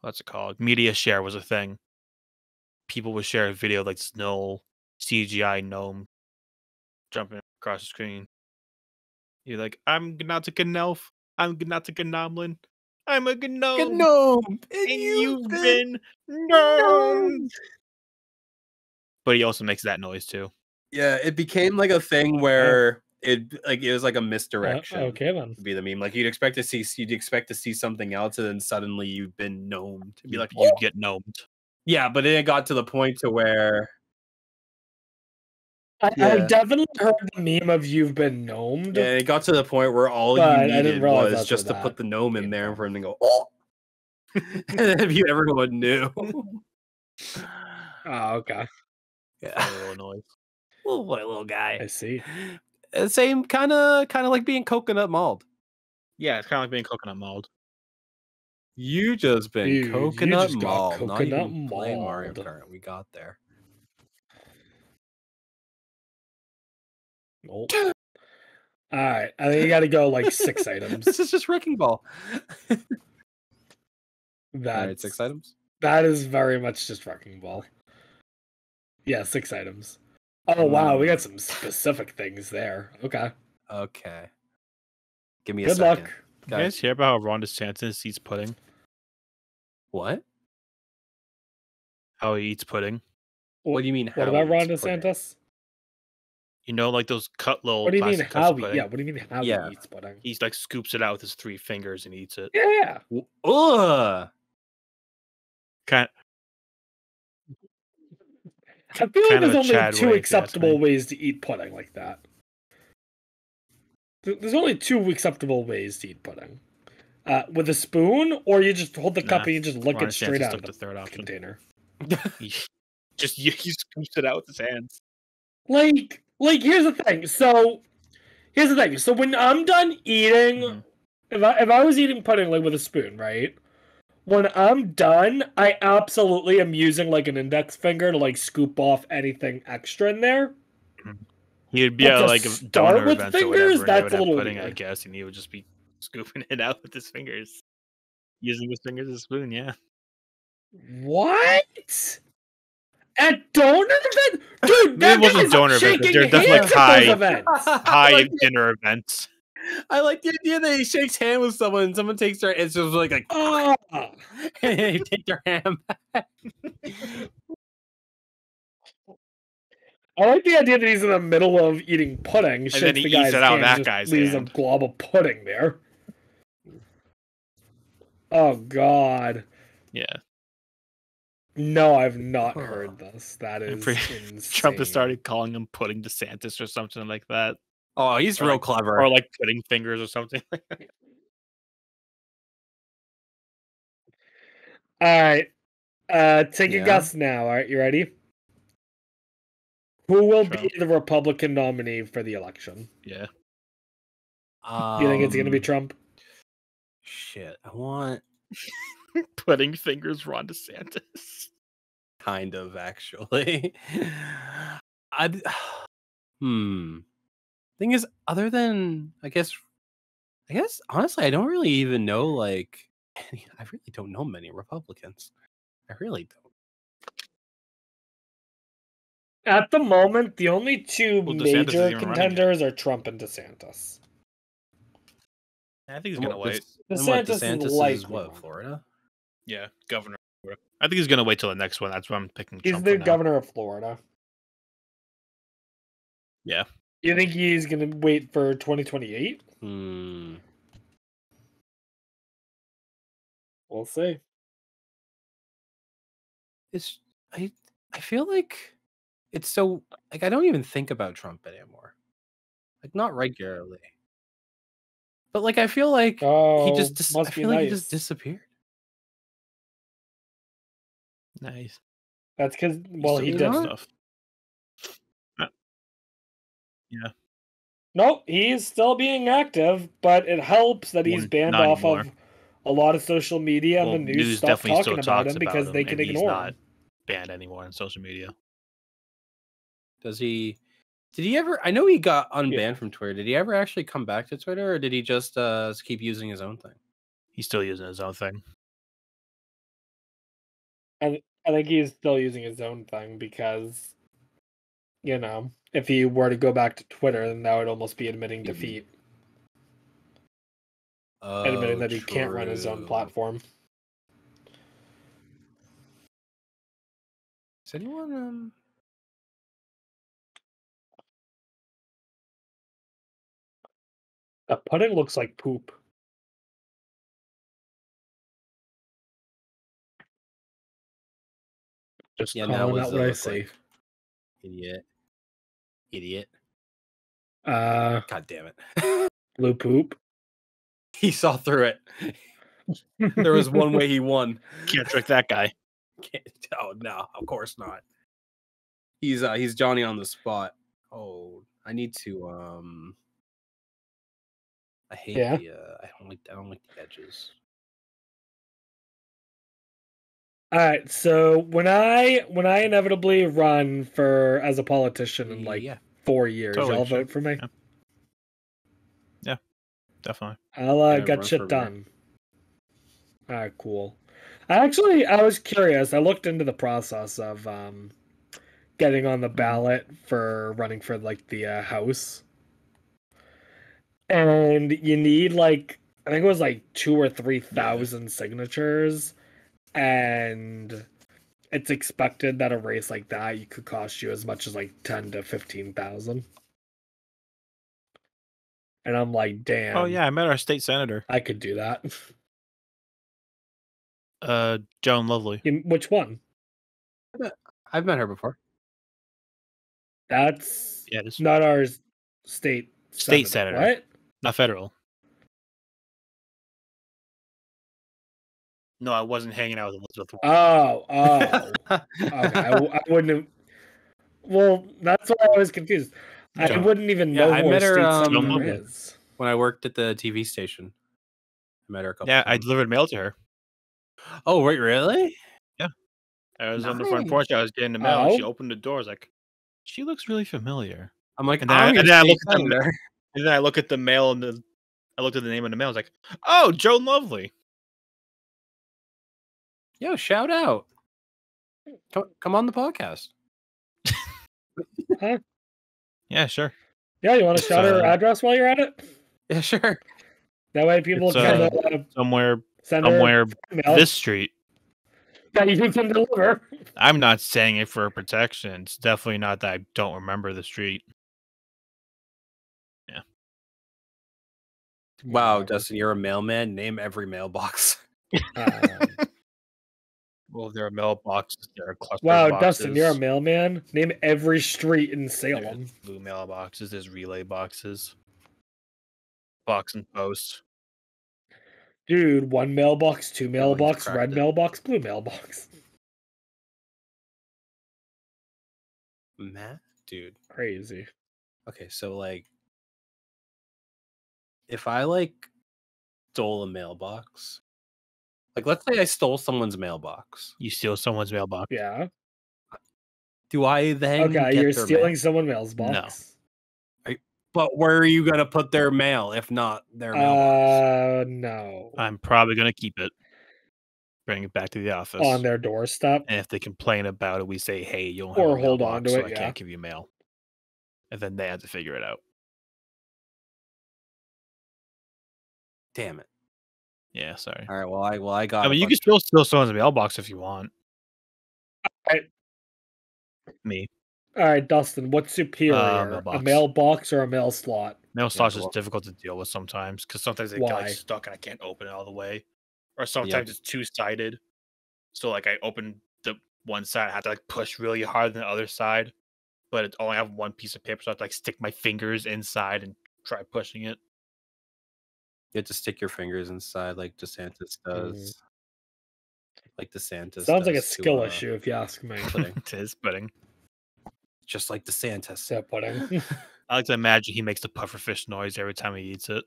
what's it called? Media share was a thing. People would share a video of, like this no CGI gnome jumping across the screen. You're like, I'm Gnautica Nelf. I'm Gnautica Gnomlin. I'm a gnome. Gnome, And you've been gnomed. But he also makes that noise too. Yeah, it became like a thing where it was like a misdirection. Okay then. To be the meme. Like you'd expect to see something else, and then suddenly you've been gnomed. To be like, You'd get gnomed. yeah, but then it got to the point to where I Yeah. definitely heard the meme of you've been gnomed. yeah, it got to the point where all But I you didn't needed realize was that's just where to put that the gnome in came there from. for him to go, oh. And then if you everyone knew. Oh, okay. Yeah. Little noise. What a little guy. I see. Same kind of like being coconut mauled. Yeah, it's kind of like being coconut mauled. You just been Dude, you coconut just got mauled. Not coconut even playing Mario mauled. Kart. We got there. Nope. All right, I think you got to go like 6 items. This is just Wrecking Ball. All That's right, 6 items. That is very much just Wrecking Ball. Yeah, 6 items. Oh wow, we got some specific things there. Okay. Okay. Give me a Good second. luck. You guys hear about how Ron DeSantis eats pudding? What? How he eats pudding? What do you mean? What how about he Ron eats pudding? DeSantis? You know, like those cut little What do you mean plastic how cups of he? pudding? Yeah, what do you mean how Yeah. he eats pudding? He like scoops it out with his 3 fingers and eats it. Yeah. Ugh. Kind I feel like Kind of there's a only Chad 2 way, if you ask acceptable me. ways to eat pudding like that. There's only 2 acceptable ways to eat pudding. With a spoon, or you just hold the cup Nah, and you just lick Ron it straight DeSantis out took of the third the option. container. he scoops it out with his hands. Like here's the thing. So when I'm done eating, Mhm. if I was eating pudding like with a spoon, right? When I'm done, I absolutely am using like an index finger to like scoop off anything extra in there. He'd be But at to like a start donor with events or fingers, whatever, and they that's would a have little pudding, I weird. guess, and he would just be scooping it out with his fingers, using his fingers as a spoon. Yeah, What? At donor event? Dude, Maybe that it wasn't guy's donor events, but shaking they're definitely hands at high- those events. high dinner events. I like the idea that he shakes hand with someone and someone takes their. It's just like Ah. and they take their hand back. I like the idea that he's in the middle of eating pudding, shakes then he the eats guy's it out of hand, that just guy's leaves hand. a glob of pudding there. Oh God. Yeah, No, I've not heard this. That I'm is pretty- insane. Trump has started calling him Pudding DeSantis or something like that, Oh, he's Or real like- clever. or like pudding fingers or something. All right. Take a Yeah. guess now. All right, you ready? Who will Trump. be the Republican nominee for the election? Yeah, You think it's going to be Um, Trump? Shit, I want pudding fingers, Ron DeSantis. kind of actually. I'd Thing is, other than I guess honestly, I don't really even know like I really don't know many Republicans. I really don't. At the moment, the only 2 Well, DeSantis major isn't even running yet. contenders are Trump and DeSantis. I think he's And gonna what, wait. and what, DeSantis is DeSantis is likely what, one. Florida? Yeah, governor. I think he's gonna wait till the next one. That's why I'm picking He's Trump the for now. governor of Florida. Yeah. You think he's going to wait for 2028? We'll see. It's I feel like it's so like I don't even think about Trump anymore. Like not regularly. But like I feel like Oh, he just I must be feel like he just nice. disappeared. Nice. That's because, well, he still didn't. not? Stuff. Yeah. Nope, he's still being active, but it helps that he's Well, banned not off anymore. of a lot of social media and Well, the news news stuff definitely talking still about talks him because they him, can and he's ignore not him. banned anymore on social media. Does he did he ever I know he got unbanned from Twitter. Did he ever actually come back to Twitter or did he just keep using his own thing? He's still using his own thing. I think he's still using his own thing because, you know, if he were to go back to Twitter, then that would almost be admitting Mhm. defeat. Oh, Admitting that he can't run his own true. platform. Is anyone The pudding looks like poop. Just Yeah, now calling what's out it what I look see. like? Idiot. God damn it. Blue poop. He saw through it. There was one way he won. Can't trick that guy. Oh no, of course not. He's Johnny on the spot. Oh, I need to I hate Yeah. the. I don't like the edges. All right, so when I inevitably run for as a politician in like Yeah. 4 years, Totally, y'all sure. vote for me. Yeah, definitely. I'll Yeah, get run shit for mayor. done. All right, cool. I was curious. I looked into the process of getting on the ballot for running for like the house, and you need like I think it was like 2 or 3,000 signatures, and it's expected that a race like that you could cost you as much as like 10 to 15,000. And I'm like, damn. Oh yeah, I met our state senator, I could do that. Joan Lovely. Which one? I've met her before. That's Yeah, this not our state senator. What? Not federal. No, I wasn't hanging out with Elizabeth Warren. Oh. Okay, I wouldn't have. Well, that's why I was confused. I Joan- wouldn't even Yeah, know I who our met her, state Joan senator Lovely. is. When I worked at the TV station. I met her a couple Yeah, I times. delivered mail to her. Oh, wait, really? I was on the front Nice. porch. I was getting the mail. And she Oh. opened the door. I was like, she looks really familiar. I'm like, And then I- I'm your and then I state looked at the- senator. And then I look at the mail and I looked at the name on the mail. I was like, oh, Joan Lovely. Yo, shout out. Come on the podcast. Yeah, sure. Yeah, you want to It's, shout her address while you're at it? Yeah, sure. That way people It's, can Somewhere send her mail this street. that you can deliver. I'm not saying it for protection. It's definitely not that I don't remember the street. Wow, Whatever. Dustin, you're a mailman. Name every mailbox. Well, there are mailboxes. There are cluster Wow, boxes. Dustin, you're a mailman. Name every street in Salem. There's blue mailboxes. There's relay boxes. Box and post. Dude, 1 mailbox, 2 he's mailbox, cracked red it. mailbox, blue mailbox. Matt, dude. Crazy. Okay, so like, if I like stole a mailbox, like let's say I stole someone's mailbox, You steal someone's mailbox. Yeah. do I then Okay, get you're their stealing mail? someone's mailbox. But where are you gonna put their mail if not their mailbox? No. I'm probably gonna keep it. Bring it back to the office. On their doorstep. And if they complain about it, we say, "Hey, you don't Or have a hold mailbox, on to so it, I yeah. can't give you mail." And then they have to figure it out. Damn it! Yeah, sorry. All right, well I got. I mean, you can still steal someone's mailbox if you want. Alright. Me. All right, Dustin, what's superior? A Mailbox. mailbox or a mail slot? Mail slots is well- difficult to deal with sometimes because sometimes they get Why? like stuck and I can't open it all the way, or sometimes it's two-sided. So like I open the one side, I have to like push really hard on the other side, but it only have one piece of paper, so I have to like stick my fingers inside and try pushing it. You have to stick your fingers inside like DeSantis does. Like DeSantis Sounds like a does to, skill issue, if you ask me. pudding. It is pudding. Just like DeSantis. So pudding. I like to imagine he makes the pufferfish noise every time he eats it.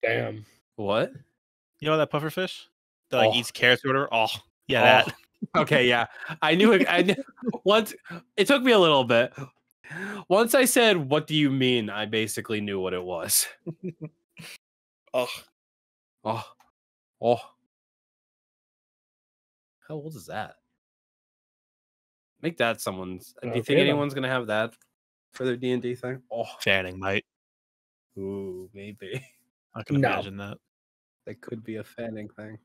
Damn. What? You know that pufferfish that like Oh. eats carrots or whatever? Oh, yeah, that. Okay, yeah. I knew it. Once it took me a little bit. Once I said, "What do you mean?" I basically knew what it was. Oh, Oh, oh. How old is that? Make that someone's. Do you Okay, think then. anyone's gonna have that for their D&D thing? Oh, Fanning might. ooh, maybe I can No. imagine that. that could be a fanning thing.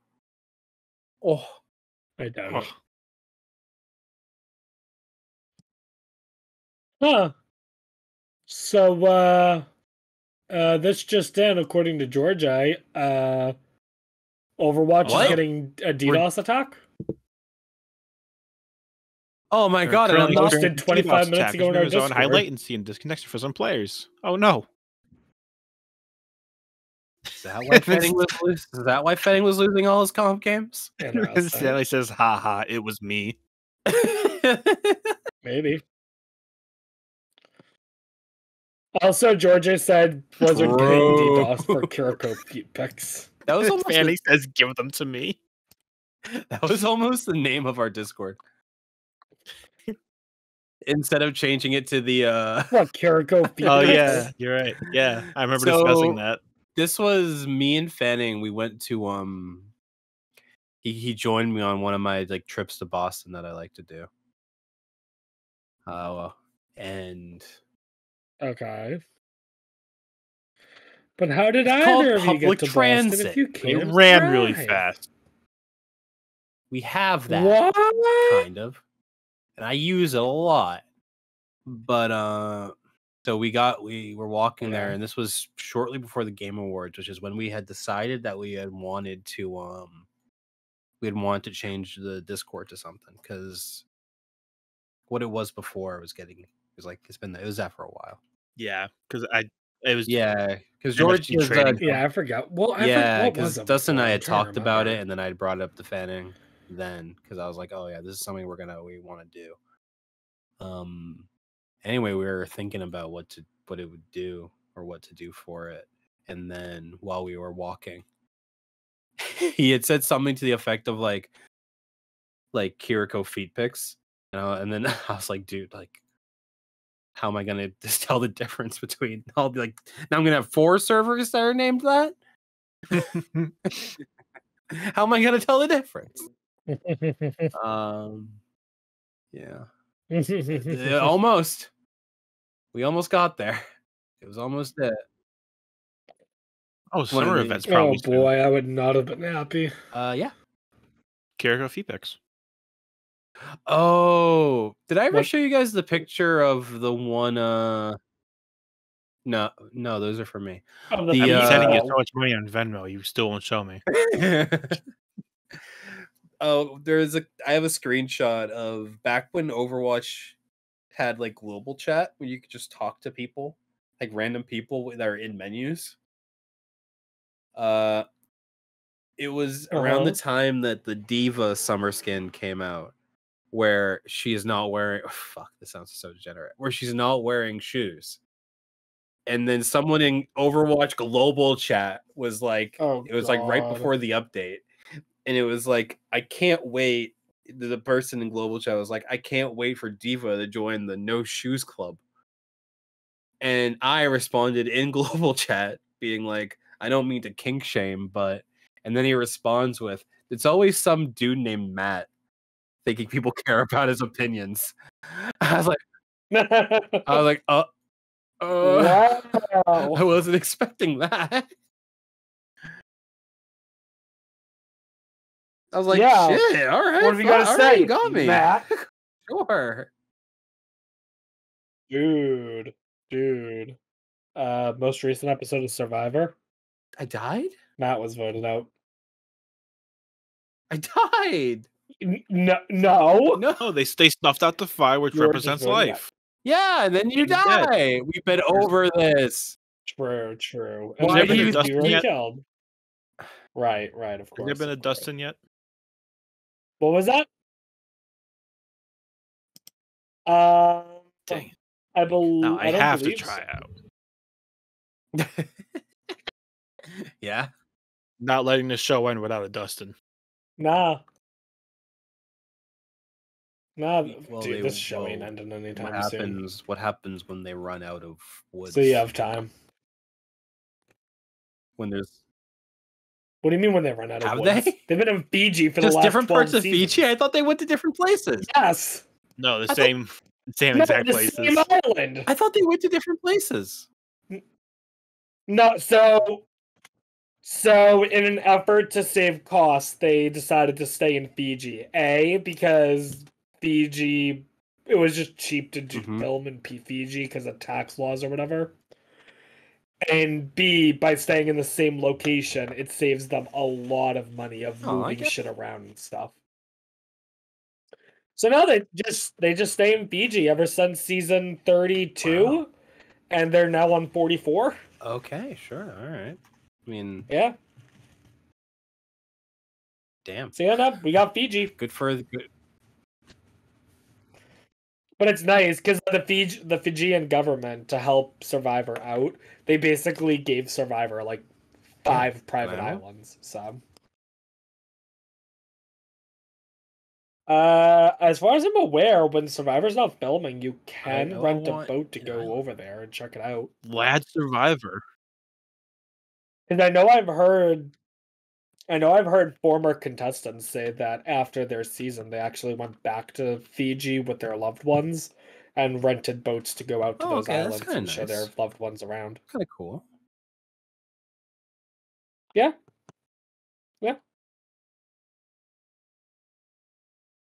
Oh, I doubt Oh. it. Huh. So, this just in, according to Georgia, Overwatch What? is getting a DDoS attack. oh my They're god! And I'm currently not. posted experiencing 25 DDoS minutes attack, ago which in our means there's high Discord. latency and disconnection for some players. Oh no! Is that why Fetting was losing? Is that why Fetting was losing all his comp games? Interesting. Stanley says, "Ha ha! It was me." Maybe. Also, Georgia said Blizzard getting Bro. DDoS for Kiriko feet pics. That was almost Fanny says, "Give them to me." that was almost the name of our Discord. Instead of changing it to the What, Kiriko feet Oh pics? yeah, you're right. Yeah, I remember So- discussing that. this was me and Fanning. We went to he joined me on one of my like trips to Boston that I like to do. And Okay. But how did It's called either of you get public to Boston transit. if you They can't ran really drive? fast. we have that What? kind of, and I use it a lot. But so we were walking there, Okay. and this was shortly before the Game Awards, which is when we had decided that we had wanted to change the Discord to something, because what it was before it was that for a while. Yeah, because it was Yeah, because Very much George in was training. Yeah, I forgot. Well, yeah, what because was it Dustin and I before? had I'm trying to talked about it, remember. and then I brought it up to Fanning then, because I was like, oh yeah, this is something we want to do. Anyway, we were thinking about what it would do or what to do for it, and then while we were walking, he had said something to the effect of like Kiriko feet pics, and then I was like, dude, like, how am I gonna just tell the difference between? I'll be like, now I'm gonna have 4 servers that are named that. How am I gonna tell the difference? Yeah, almost. We almost got there. It was almost it. Oh, One of summer the- events Oh probably soon. boy, I would not have been happy. Yeah. Kiriko Feepix. Oh, did I ever What- show you guys the picture of the one? No, those are for me. Oh, The, I've been sending you meatball. so much money on Venmo. You still won't show me. Oh, I have a screenshot of back when Overwatch had like global chat where you could just talk to people, like random people that are in menus. It was around the time that the Diva summer skin came out, where she is not wearing. Oh, fuck, this sounds so degenerate. Where she's not wearing shoes, and then someone in Overwatch global chat was like, Oh, it was like right God. before the update, and it was like, I can't wait. The person in global chat was like, I can't wait for Diva to join the No Shoes Club. And I responded in global chat being like, I don't mean to kink shame, but, and then he responds with, it's always some dude named Matt thinking people care about his opinions. I was like, Wow. I wasn't expecting that. I was like, Yeah. shit, all right. What have you got to all say? right, you got me. Matt? Sure. Dude. Most recent episode of Survivor. I died? Matt was voted out. I died. No. No. Oh, they snuffed out the fire, which You were represents just voted life. Yeah, and then you He's dead. die. We've been over this. True. Why And do then you you were think- killed. Right, of Has course. there been a of course. Dustin yet? What was that? Dang it. I believe. No, I don't have to believe try so. out. Yeah. Not letting the show end without a Dustin. Nah. Well, Dude, they- this show ain't well, ending What anytime soon. happens when they run out of wood? So you have time. When there's What do you mean when they run out of Have woods? they? They've been in Fiji for the just last different 12 parts of seasons. Fiji. I thought they went to different places. Yes. No, the thought- same No, exact the places. same island. I thought they went to different places. No, so in an effort to save costs, they decided to stay in Fiji. A, because Fiji, it was just cheap to do Mhm. film in Fiji because of tax laws or whatever. And B, by staying in the same location, it saves them a lot of money of Oh, I moving get- shit around and stuff. So now they just stay in Fiji ever since season 32, Wow. and they're now on 44. Okay, sure, all right. I mean, Yeah. damn. So yeah, no, we got Fiji. Good for the good. But it's nice because the Fijian government, to help Survivor out, they basically gave Survivor like 5 private Wow. islands. So, as far as I'm aware, when Survivor's not filming, you can I rent a want boat to an go island. over there and check it out. Lad Survivor. And I know I've heard former contestants say that after their season, they actually went back to Fiji with their loved ones and rented boats to go out to Oh, those okay, that's islands kinda and show their nice. loved ones around. Kind of cool. Yeah. Yeah.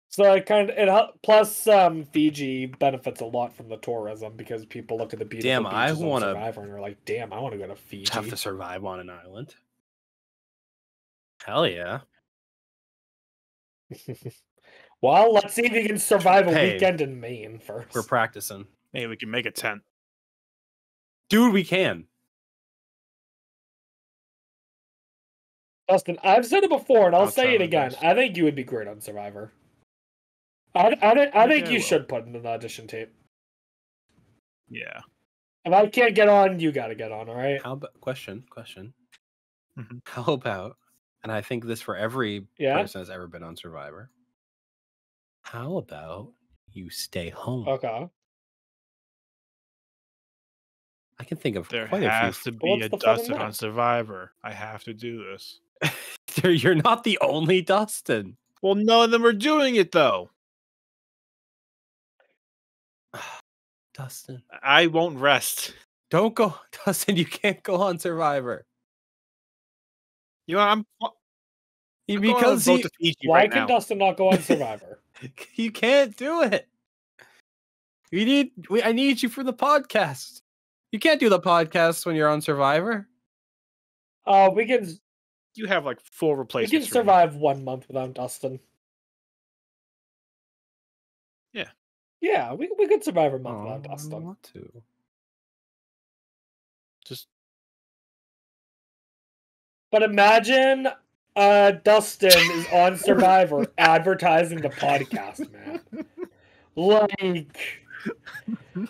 So plus Fiji benefits a lot from the tourism because people look at the beautiful Damn, I beaches on wanna Survivor and are like, "Damn, I want to go to Fiji." have to survive on an island. Hell yeah. Well, let's see if you can survive a Hey, weekend in Maine first. We're practicing. Hey, we can make a tent. Dude, we can. Dustin, I've said it before, and I'll I'll say try it my again. best. I think you would be great on Survivor. I think I you will. should put in an audition tape. Yeah. If I can't get on, you got to get on. All right. How about question? Mhm. How about, and I think this for every Yeah. person that's ever been on Survivor. How about you stay home? Okay. I can think of There quite a has few. to be What's a the fun in Dustin on that? Survivor. I have to do this. You're not the only Dustin. Well, none of them are doing it though. Dustin, I won't rest. don't go. Dustin, you can't go on Survivor. You know, I'm Because going to vote to Fiji Why right can now. Dustin not go on Survivor? you can't do it. I need you for the podcast. You can't do the podcast when you're on Survivor. We can You have like 4 we replacements. can for me. survive 1 month without Dustin. Yeah. Yeah, we could survive a month Oh, without I Dustin. want to. Just But imagine Dustin is on Survivor advertising the podcast, man.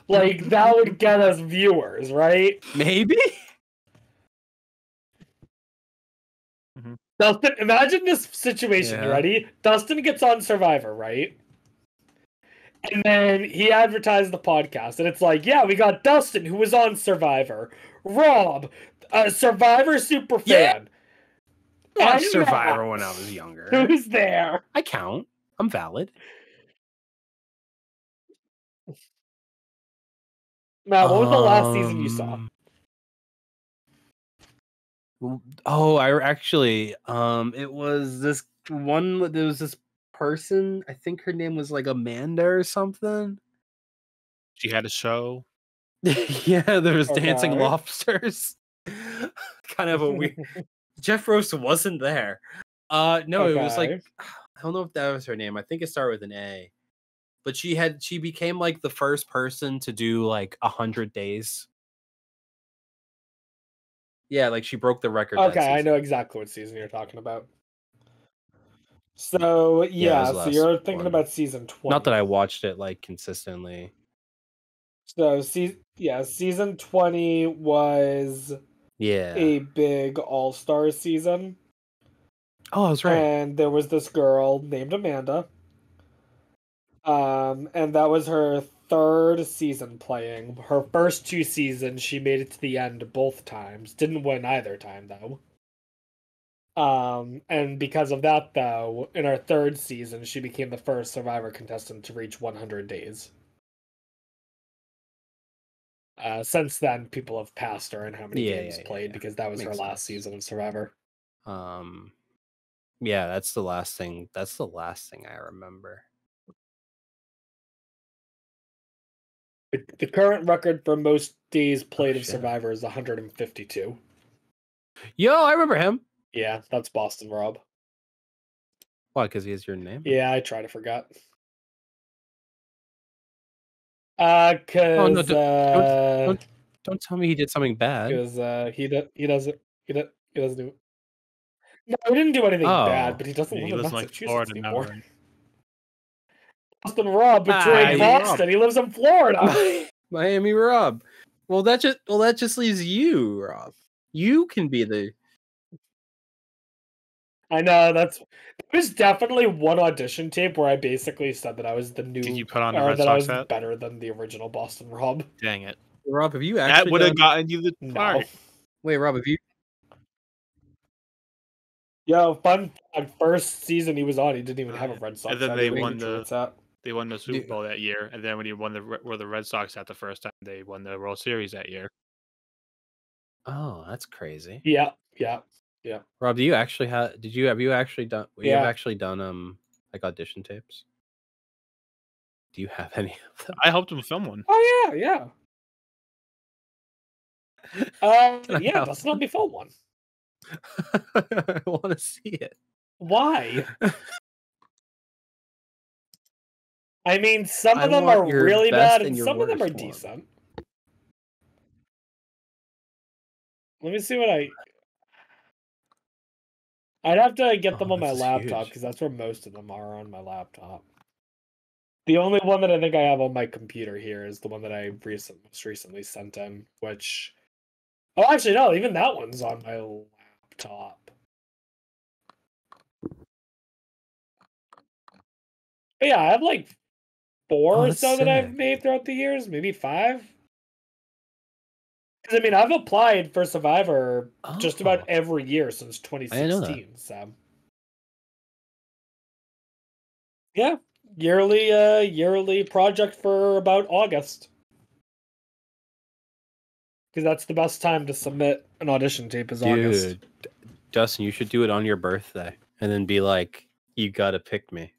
Like that would get us viewers, right? Maybe. Dustin, imagine this situation. You Yeah. ready? Dustin gets on Survivor, right? And then he advertised the podcast, and it's like, yeah, we got Dustin, who was on Survivor. Rob, a Survivor super fan. I And Survivor Matt, when I was younger. who's there? I count. I'm valid. Matt, what was the last season you saw? Oh, I actually, it was this one. There was this person. I think her name was like Amanda or something. she had a show. Yeah, there was dancing Okay. lobsters. Kind of a weird. Jeff Rose wasn't there. No, it was like Okay. I don't know if that was her name. I think it started with an A. But she became like the first person to do like 100 days. Yeah, like she broke the record. that Okay, I season. know exactly what season you're talking about. So Yeah, it yeah, was so last you're thinking one. about season 20. Not that I watched it like consistently. So season 20 was Yeah. a big all-star season. Oh, I was right. And there was this girl named Amanda. And that was her 3rd season playing. Her first 2 seasons, she made it to the end both times. Didn't win either time though. And because of that though, in her 3rd season, she became the first Survivor contestant to reach 100 days. Since then, people have passed her in how many games played because that was her Makes last sense. season of Survivor. Yeah, that's the last thing. That's the last thing I remember. The current record for most days played of shit. Survivor is 152. Yo, I remember him. Yeah, that's Boston Rob. Why? Because he has your name. Yeah, I try to forget. Oh no! Cause Don't tell me he did something bad. he doesn't do. No, he didn't do anything Oh. bad, but he doesn't He live in lives in like Massachusetts Florida now. anymore. Right? Boston Rob between Miami Boston. Rob. He lives in Florida. Miami Rob. Well, that just leaves you, Rob. You can be the. I know there was definitely one audition tape where I basically said that I was the new, Did you put on the or Red that I was Sox hat? better than the original Boston Rob. Dang it. Rob, have you That actually would have done... gotten you the No. part. Wait, Rob, have you? Yo, fun fact, first season he was on, he didn't even have a Yeah. Red Sox And then hat, they he was a won Patriots hat. They won the Super Dude. Bowl that year, and then when he won the Red Sox hat the first time, they won the World Series that year. Oh, that's crazy. Yeah. Rob, do you actually have you actually done like audition tapes? Do you have any of them? I helped him film one. Oh yeah. Can I Yeah, have let's not be film one. I want to see it. Why? I mean, some I of them want are your really best bad, and and your some of them are worst one. decent. Let me see what I'd have to get them Oh, on my this is laptop huge. because that's where most of them are on my laptop. The only one that I think I have on my computer here is the one that I most recently sent in, which... Oh, actually, no, even that one's on my laptop. But yeah, I have like 4 Oh, or that's so that I've sick. made throughout the years, maybe 5. Because, I mean, I've applied for Survivor just about Oh. every year since didn't know that. 2016, so... Yeah, yearly project for about August. Because that's the best time to submit an audition tape is August. Dude, Dustin, you should do it on your birthday and then be like, "You gotta pick me,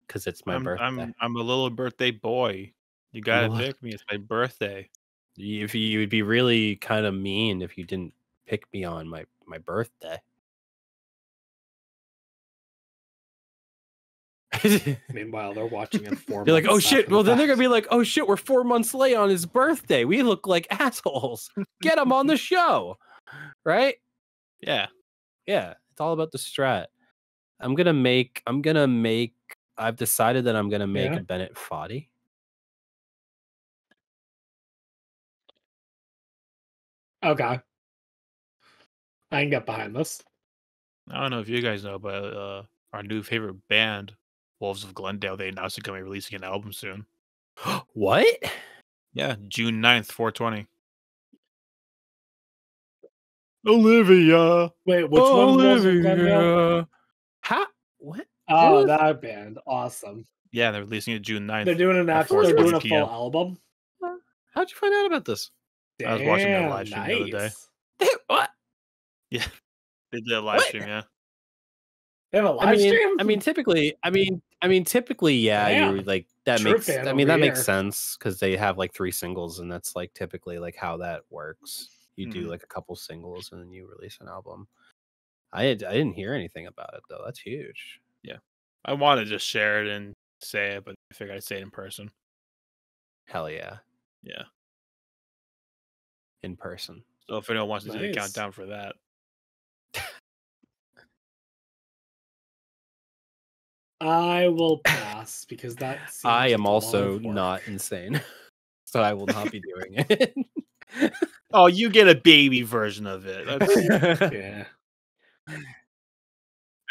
because it's my birthday." I'm a little birthday boy. You gotta What? pick me. It's my birthday. If you would be really kind of mean if you didn't pick me on my birthday. Meanwhile, they're watching it 4 They're like, months "Oh shit!" after the Well, then they're gonna fact. be like, "Oh shit, we're 4 months late on his birthday. We look like assholes. Get him on the show, right?" Yeah. Yeah, it's all about the strat. I'm gonna make. I've decided that I'm gonna make Yeah. a Bennett Foddy. Okay. I can get behind this. I don't know if you guys know, but our new favorite band, Wolves of Glendale, they announced they're going to be releasing an album soon. What? Yeah, June 9th, 420. Olivia. Wait, which one's Wolves of Glendale? Olivia. How? What? Oh, was- that band. Awesome. Yeah, they're releasing it June 9th. They're doing an at actual, they're doing a 4:20 full p.m. album. How'd you find out about this? I was watching their Damn, live stream the other day. nice. What? Yeah, they did a live What? stream. Yeah, They have a live stream? I mean, typically, yeah, Damn. you're like that True makes. fan I mean, over that makes here. sense because they have like 3 singles, and that's like typically like how that works. You do Mhm. like a couple singles, and then you release an album. I didn't hear anything about it though. That's huge. I wanted to just share it and say it, but I figured I'd say it in person. Hell yeah, Yeah. in person. So if anyone wants to do the Nice. countdown for that, I will pass because that seems I like am a lot also of work. not insane, so I will not be doing it. oh, you get a baby version of it. That's- Yeah.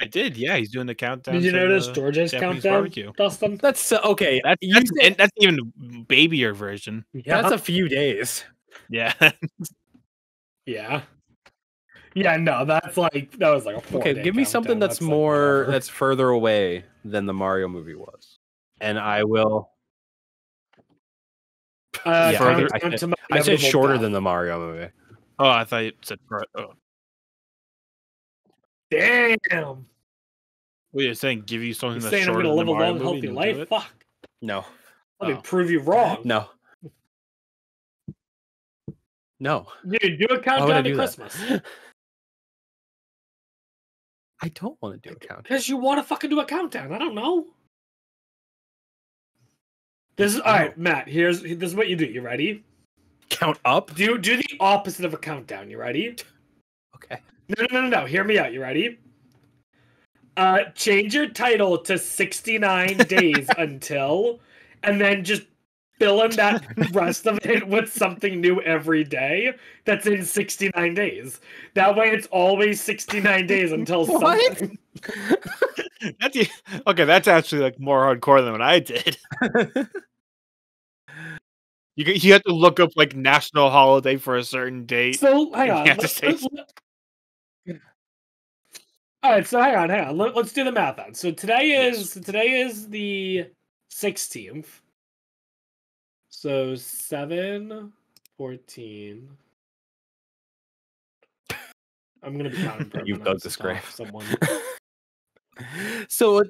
I did. Yeah, he's doing the countdown. Did you to notice the George's Japanese countdown, barbecue. Dustin? That's so, okay. That's even babier version. Yeah. That's a few days. Yeah. Yeah. Yeah, no, that was like a 4-day Okay, give me something countdown. that's like, more whatever. that's further away than the Mario movie was, and I will. Yeah, further- countdown to my I said inevitable shorter death. than the Mario movie. Oh, I thought you said. Oh, Damn. wait, you're saying give you You're something that's saying I'm shorter gonna than live the a Mario long, movie? healthy and you'll do life? it? Fuck. No, Let me Oh. prove you wrong. no, no. Dude, do a Why would I countdown to do Christmas. that? I don't want to do a countdown. Because you want to fucking do a countdown. I don't know. This is all right, Matt. This is what you do. You ready? Count up. Do the opposite of a countdown. You ready? Okay. No. Hear me out. You ready? change your title to 69 days until, and then just fill in that rest of it with something new every day that's in 69 days. That way it's always 69 days until What? something. Okay, that's actually like more hardcore than what I did. You have to look up like national holiday for a certain date. So hang You on. have to say All right, so hang on. Let's do the math on. So today is the 16th. So 7, 14. I'm gonna be counting per You've minute, dug so this stop grave. someone. So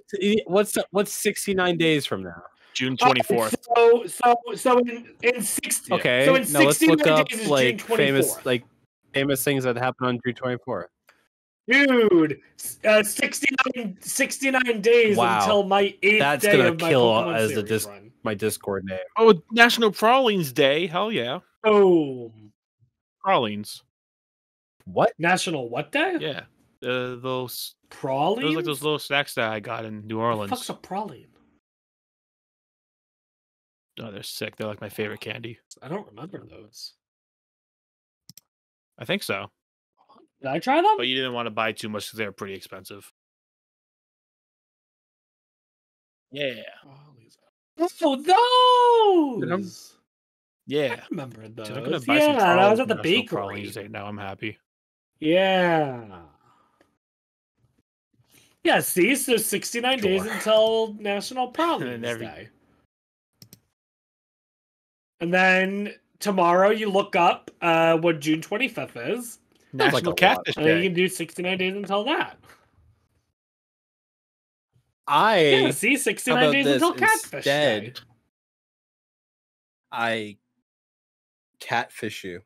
what's 69 days from now? June All right, 24th. so in 60. Okay, So in now let's 69 look up days is June like 24th. famous things that happen on June 24th. Dude, 69 days Wow. until my 8th That's day gonna of my kill Pokemon as the series run. my Discord name. Oh, National Pralines Day. Hell yeah. Boom. Pralines. What? National what day? Yeah. Those Pralines? those like those little snacks that I got in New What Orleans. the fuck's a praline? Oh, they're sick. They're like my favorite candy. I don't remember those. I think so. Did I try them? But you didn't want to buy too much because they're pretty expensive. Yeah. Oh, those! Yeah. I remember those. Dude, I'm gonna buy some Yeah, and I was Pralines at the National bakery. Pralines Day. Now I'm happy. Yeah. Yeah, see, so 69 days Sure. until National Pralines And every- Day. And then tomorrow you look up what June 25th is. like National a lot. Catfish And then you Day. can do 69 days until that. I Yeah, see, how 69 about days this until Catfish Day. instead? I catfish you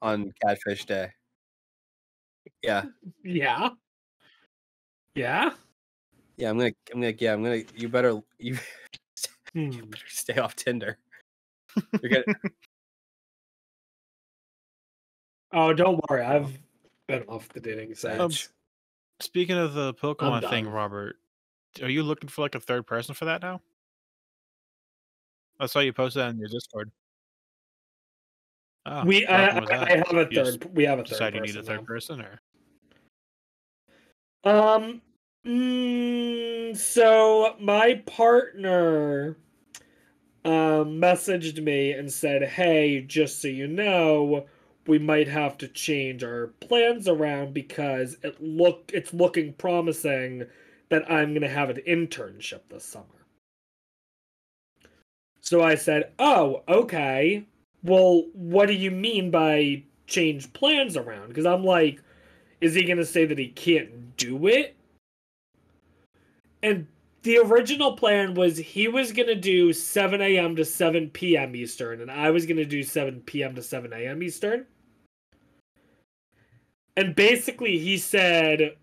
on Catfish Day. Yeah, Yeah. Yeah. yeah. I'm gonna. You better Hmm. better stay off Tinder. You're gonna. Oh, don't worry. I've been off the dating sites. Speaking of the Pokemon thing, done. Robert, are you looking for like a third person for that now? I saw you post that on your Discord. Oh, We how come was that? I have a You just third. We have a third. Decide you need a person third now. person, or So my partner messaged me and said, "Hey, just so you know, we might have to change our plans around because it's looking promising that I'm going to have an internship this summer." So I said, "Oh, okay. Well, what do you mean by change plans around?" Because I'm like, is he going to say that he can't do it? And the original plan was he was going to do 7 a.m. to 7 p.m. Eastern, and I was going to do 7 p.m. to 7 a.m. Eastern. And basically, he said,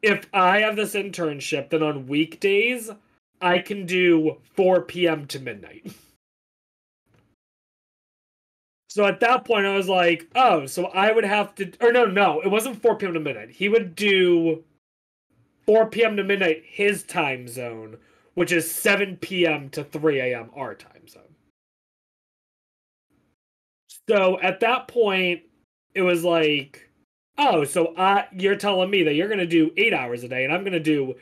if I have this internship, then on weekdays, I can do 4 p.m. to midnight. So at that point, I was like, oh, so I would have to... Or no, it wasn't 4 p.m. to midnight. He would do 4 p.m. to midnight his time zone, which is 7 p.m. to 3 a.m. our time zone. So at that point, it was like, oh, so you're telling me that you're going to do 8 hours a day, and I'm going to do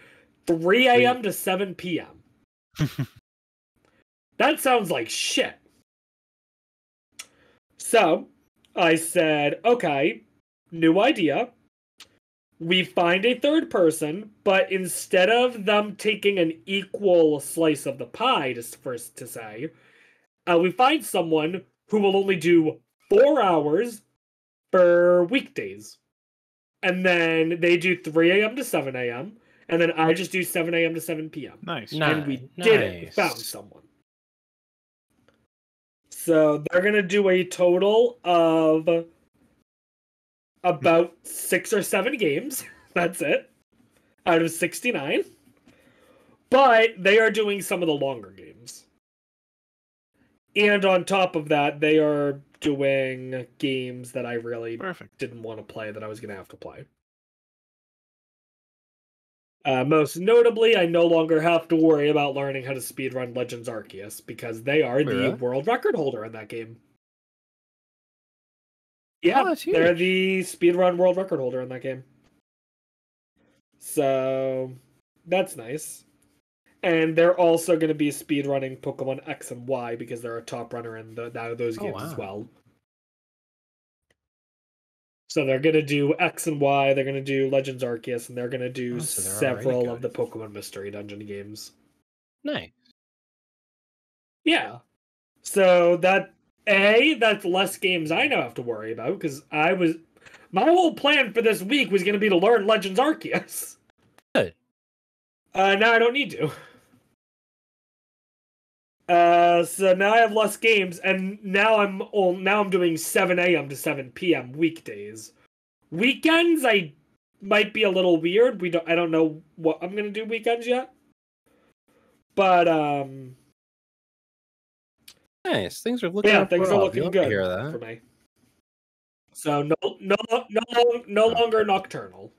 3 a.m. to 7 p.m. That sounds like shit. So I said, okay, new idea. We find a third person, but instead of them taking an equal slice of the pie, to say, we find someone who will only do 4 hours for weekdays. And then they do 3 a.m. to 7 a.m. And then I just do 7 a.m. to 7 p.m. nice. And we did it. We found someone. So they're going to do a total of about 6 or 7 games. That's it. Out of 69. But they are doing some of the longer games. And on top of that, they are doing games that I really Perfect. didn't want to play that I was going to have to play. Most notably, I no longer have to worry about learning how to speedrun Legends Arceus because they are the really? world record holder in that game. Oh, Yeah, that's they're huge. the speedrun world record holder in that game. So that's nice. And they're also going to be speedrunning Pokemon X and Y because they're a top runner in those Oh, games as wow. well. So they're going to do X and Y, they're going to do Legends Arceus, and they're going to do Oh, so they're already several of the good. Pokemon Mystery Dungeon games. Nice. Yeah. So that's less games I now have to worry about because my whole plan for this week was going to be to learn Legends Arceus. Good. Now I don't need to. So now I have less games, and now I'm doing 7 a.m. to 7 p.m. weekdays. Weekends I might be a little weird. I don't know what I'm gonna do weekends yet. But Nice. Things are looking yeah, up things for are Rob. looking You love to good hear that. for me. So no longer Okay. nocturnal.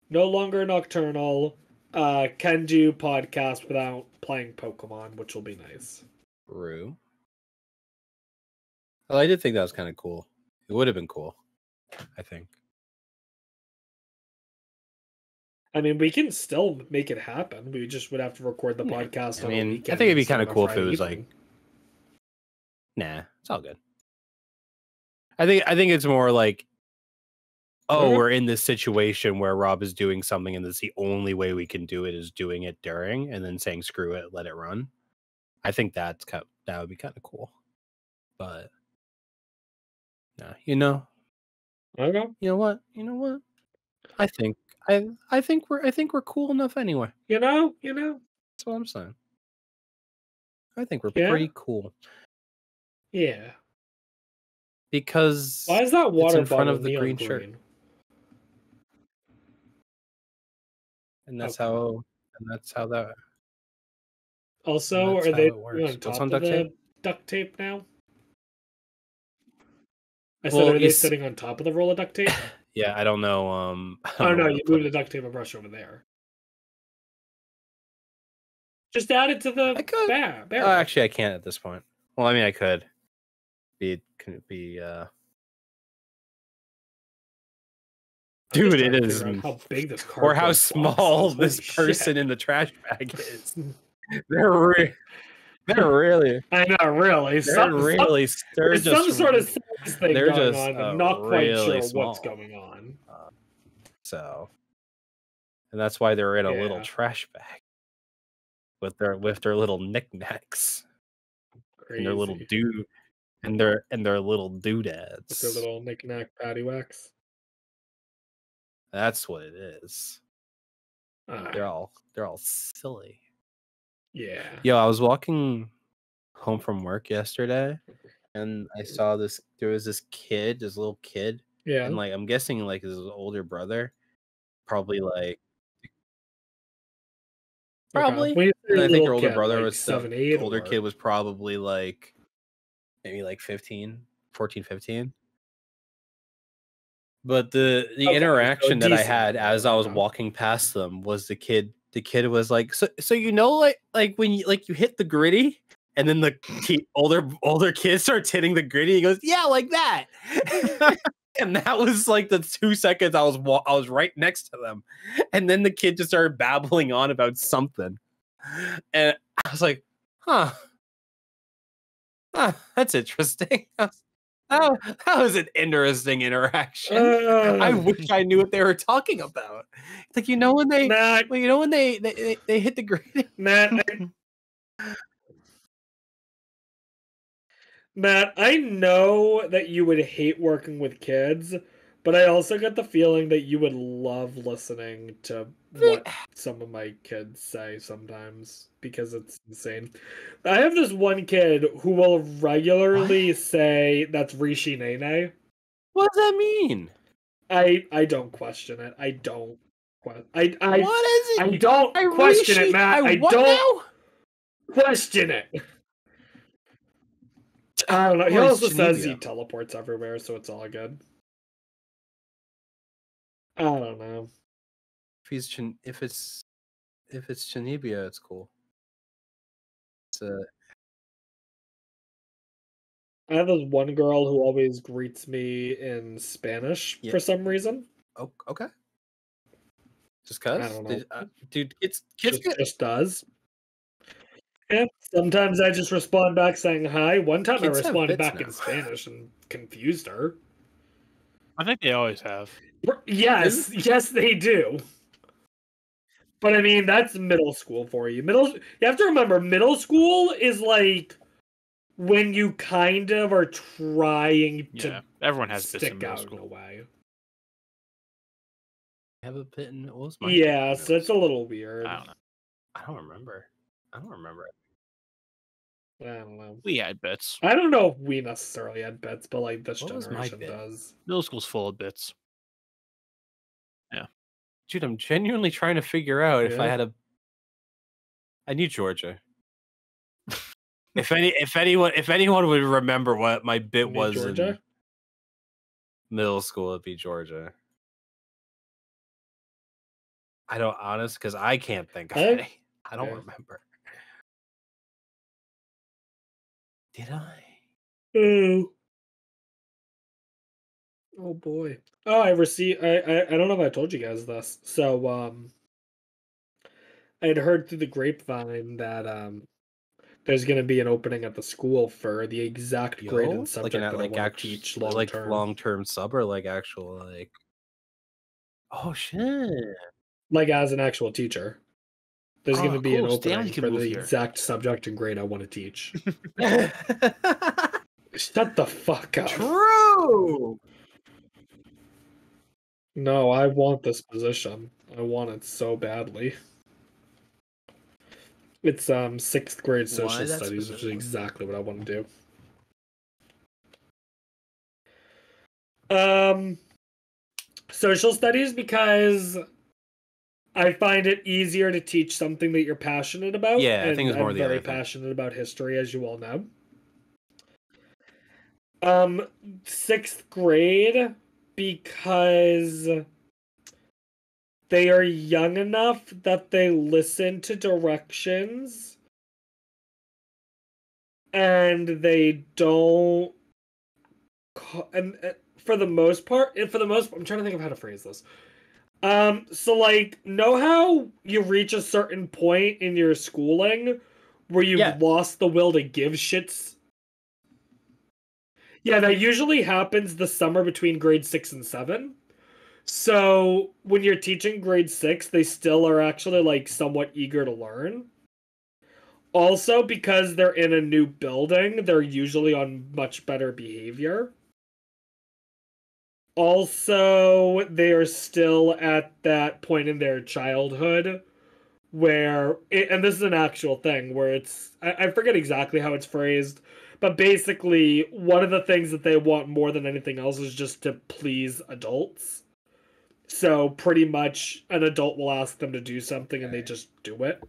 No longer nocturnal. Can do podcast without playing Pokemon, which will be nice. True. Well, I did think that was kind of cool. It would have been cool, I think. I mean, we can still make it happen. We just would have to record the Yeah, podcast I on a mean, I weekend. think it'd be instead kind of of a cool if it Friday was evening. nah, it's all good. I think it's more like, oh, Mhm. we're in this situation where Rob is doing something, and that's the only way we can do it is doing it during, and then saying screw it, let it run. I think that would be kind of cool. But nah, Okay. you know what? I think we're cool enough anyway. You know. That's what I'm saying. I think we're Yeah. pretty cool Yeah. because Why is that it's water in front bottle of the neon green green? shirt, and that's Okay. how that. Also, That's are how they it sitting works. on What's top on of duct tape? the duct tape now? I said, Well, are they sitting on top of the roll of duct tape? yeah, I don't know. I don't Oh know no, where you to put moved the it. duct tape and brush over there. Just add it to I the could. barrel. Actually, I can't at this point. Well, I mean, I could. Can it be? I'm just Dude, trying it to is. figure out how big this Or how cardboard box small is. this Holy person shit. in the trash bag is. They're really. I know, really. They're There's some just. sort of size thing They're going just on, but not quite really sure what's small. going on. So, and that's why they're in a little Yeah. trash bag with their little knickknacks and their little Crazy. their little With their doodads. little knick-knack paddywhacks. That's what it is. They're Ah, all silly. yeah. Yo, I was walking home from work yesterday, and I saw there was this little kid, Yeah. and like I'm guessing like his older brother, probably like Okay. When you say and I think their little older kid, brother like was 7, the 8, older or kid was probably like maybe like 14, 15. But the okay, so interaction that I decent had older, as I was okay. walking past them was the kid was like, so you know, like when you hit the gritty and then the older kid starts hitting the gritty, he goes, yeah, like that. And that was like the 2 seconds I was right next to them, and then the kid just started babbling on about something, and I was like, huh, that's interesting. That was an interesting interaction. I wish I knew what they were talking about. It's like, when they Matt, when they hit the grid. Matt, Matt, I know that you would hate working with kids, but I also get the feeling that you would love listening to what some of my kids say sometimes because it's insane. I have this one kid who will regularly say that's Rishi Nene. What does that mean? I don't question it. I don't. What is it? I don't question it, Matt. I don't now? question it. I don't know. He Boy, also it's says he Genevia. teleports everywhere, so it's all good. I don't know. if it's Chinibia, it's cool. It's I have this one girl who always greets me in Spanish Yeah. for some reason. okay. Just cause, I don't know. dude, kids get Just does. Yeah, sometimes I just respond back saying hi. One time I Kids have responded bits back in now. Spanish and confused her. I think they always have. Yes, yes, they do. But I mean, that's middle school for you. You have to remember, middle school is like when you kind of are trying Yeah, to everyone has bits in stick middle out in a school. way. have a bit in what was my Yeah, so it's a little weird. I don't know. I don't remember. I don't remember it. I don't know. We had bits. I don't know if we necessarily had bets, but like this What was my generation bit? does. Middle school's full of bits. Dude, I'm genuinely trying to figure out if I Yeah. had a. I need Georgia. if anyone would remember what my bit You need was Georgia? in middle school, it'd be Georgia. I don't honest because I can't think of I- any. I don't yeah. remember. Did I? Oh boy. Oh, I received. I don't know if I told you guys this. So I had heard through the grapevine that there's gonna be an opening at the school for the exact grade and subject that I want to teach long term. long term sub or like actual like. Oh shit! Like as an actual teacher. There's Oh, gonna be an cool. Stanley opening can for move the here. exact subject and grade I want to teach. Shut the fuck up. True. No, I want this position. I want it so badly. It's 6th grade social that studies, which is specifically? exactly what I want to do. Social studies because I find it easier to teach something that you're passionate about. Yeah, I think it's more I'm the very other thing. passionate about history, as you all know. 6th grade because they are young enough that they listen to directions and they don't and for the most part I'm trying to think of how to phrase this. So like, know how you reach a certain point in your schooling where you've Yeah. lost the will to give shits? Yeah, that usually happens the summer between grade 6 and 7. So when you're teaching grade 6, they still are actually like somewhat eager to learn. Also, because they're in a new building, they're usually on much better behavior. Also, they are still at that point in their childhood where, and this is an actual thing, where I forget exactly how it's phrased, but basically, one of the things that they want more than anything else is just to please adults. So, pretty much, an adult will ask them to do something and they just do it.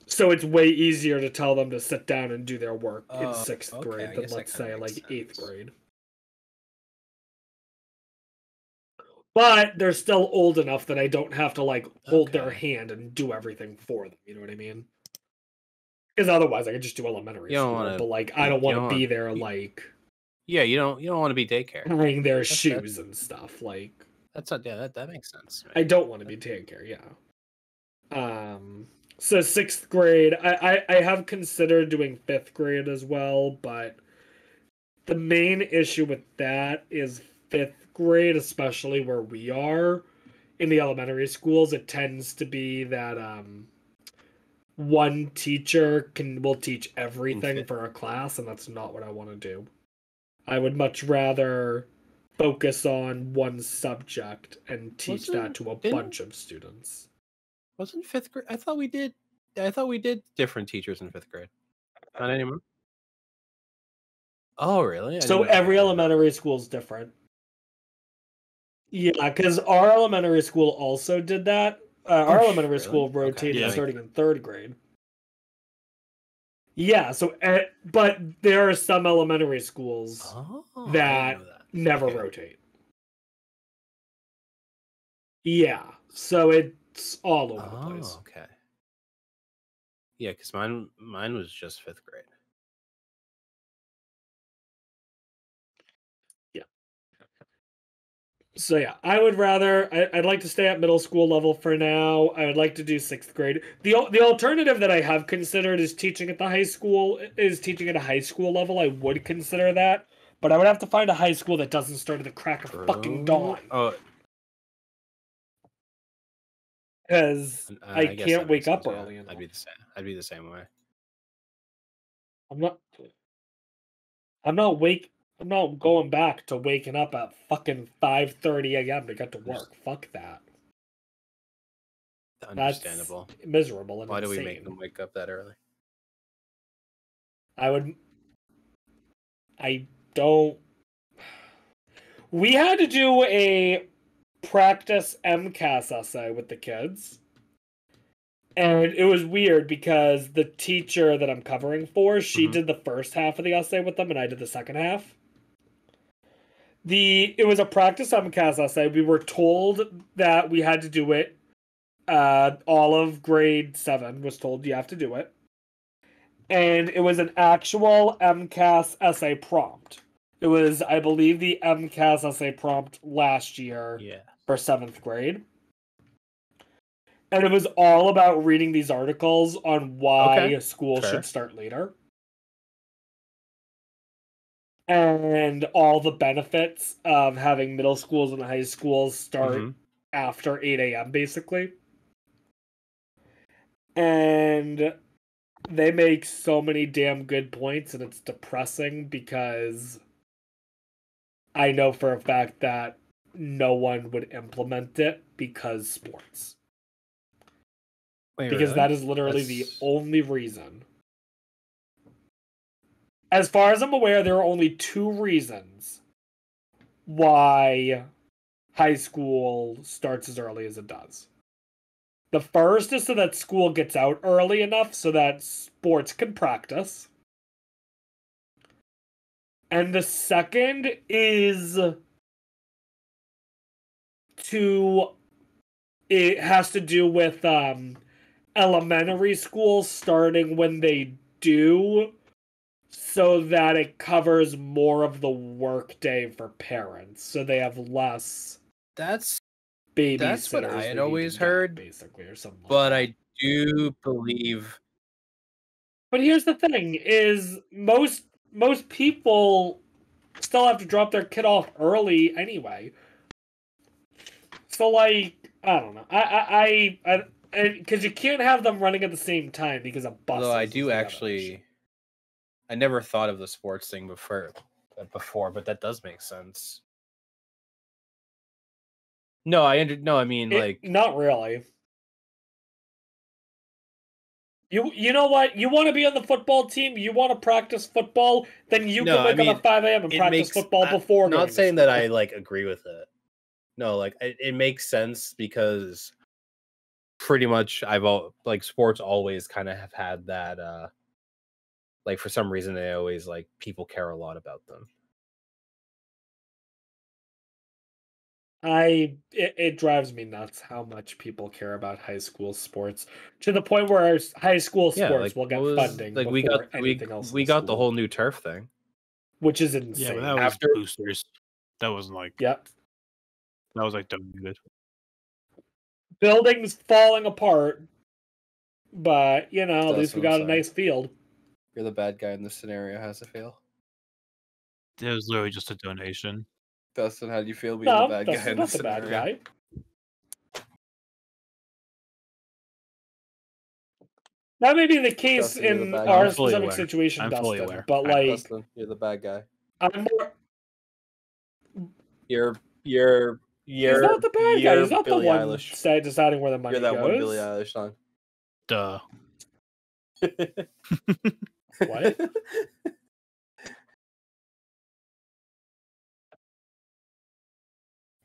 So it's way easier to tell them to sit down and do their work in 6th grade than, let's say, like 8th grade. But they're still old enough that I don't have to like hold their hand and do everything for them. You know what I mean? Because otherwise, I could just do elementary school. But like, I don't want to be there like. Yeah, you don't want to be daycare. Tying their shoes and stuff. Like. That's not. Yeah, that makes sense. I don't want to be daycare. Yeah. So 6th grade, I have considered doing 5th grade as well, but the main issue with that is 5th grade, especially where we are in the elementary schools, it tends to be that one teacher will teach everything for a class, and that's not what I want to do. I would much rather focus on one subject and teach that to a bunch of students. Wasn't 5th grade? I thought we did different teachers in 5th grade. Not anymore. Oh, really? So every elementary school is different. Yeah, because our elementary school also did that. Our elementary school rotated starting in 3rd grade. Yeah, so but there are some elementary schools that never rotate. Yeah, so it's all over the place. Oh, okay. Yeah, because mine was just 5th grade. So yeah, I would rather. I'd like to stay at middle school level for now. I would like to do 6th grade. The alternative that I have considered is teaching at the high school. Is teaching at a high school level. I would consider that, but I would have to find a high school that doesn't start at the crack of fucking dawn. Oh, Because I guess can't that makes wake up sense, yeah. early enough. I'd be the same. I'd be the same way. I'm not. I'm not wake. I'm not going back to waking up at fucking 5:30 a.m. to get to work. Fuck that. Understandable. That's miserable and Why do insane. we make them wake up that early? I don't. We had to do a practice MCAS essay with the kids. And it was weird because the teacher that I'm covering for, she Mhm. did the first half of the essay with them and I did the second half. It was a practice MCAS essay. We were told that we had to do it. All of grade 7 was told you have to do it. And it was an actual MCAS essay prompt. It was, I believe, the MCAS essay prompt last year Yeah. for 7th grade. And it was all about reading these articles on why Okay, school fair. should start later. And all the benefits of having middle schools and high schools start Mhm. after 8 a.m., basically. And they make so many damn good points, and it's depressing because I know for a fact that no one would implement it because sports. Wait, Because really? that is literally the That's- only reason. As far as I'm aware, there are only 2 reasons why high school starts as early as it does. The first is so that school gets out early enough so that sports can practice. And the second is it has to do with elementary schools starting when they do, so that it covers more of the workday for parents, so they have less That's babysitters. That's what I they had need always to get, heard, basically, or something. but like that. I do believe But here's the thing: is most people still have to drop their kid off early anyway. So like, I don't know. I because you can't have them running at the same time because of buses. Although I is do the other issue. actually, I never thought of the sports thing before, but that does make sense. No, I mean, like, Not really. You know what? You want to be on the football team? You want to practice football? Then you No, can wake I mean, up at 5 a.m. and it practice makes. football before Not going saying to that school. I like agree with it. No, like it makes sense because pretty much like sports always kind of have had that. Like for some reason they always like people care a lot about them. It drives me nuts how much people care about high school sports, to the point where our high school Yeah, sports like will get what was funding like before anything else. we got the whole new turf thing. Which is Yeah, insane. but that was After- boosters. That wasn't like Yep. that was like donated. Buildings falling apart, but at That's least we what I'm got a saying. nice field. You're the bad guy in this scenario. How's it feel? It was literally just a donation. Dustin, how do you feel being No, the bad that's guy in not this the bad scenario? guy. That may be the case Dustin, you're the in bad our guy. fully specific aware. situation, I'm fully Dustin. aware. But like, Dustin, you're the bad guy. I'm more. You're He's not the bad guy. He's not Billie the one Eilish. deciding where the money You're that goes. one Billie Eilish song. Duh. What?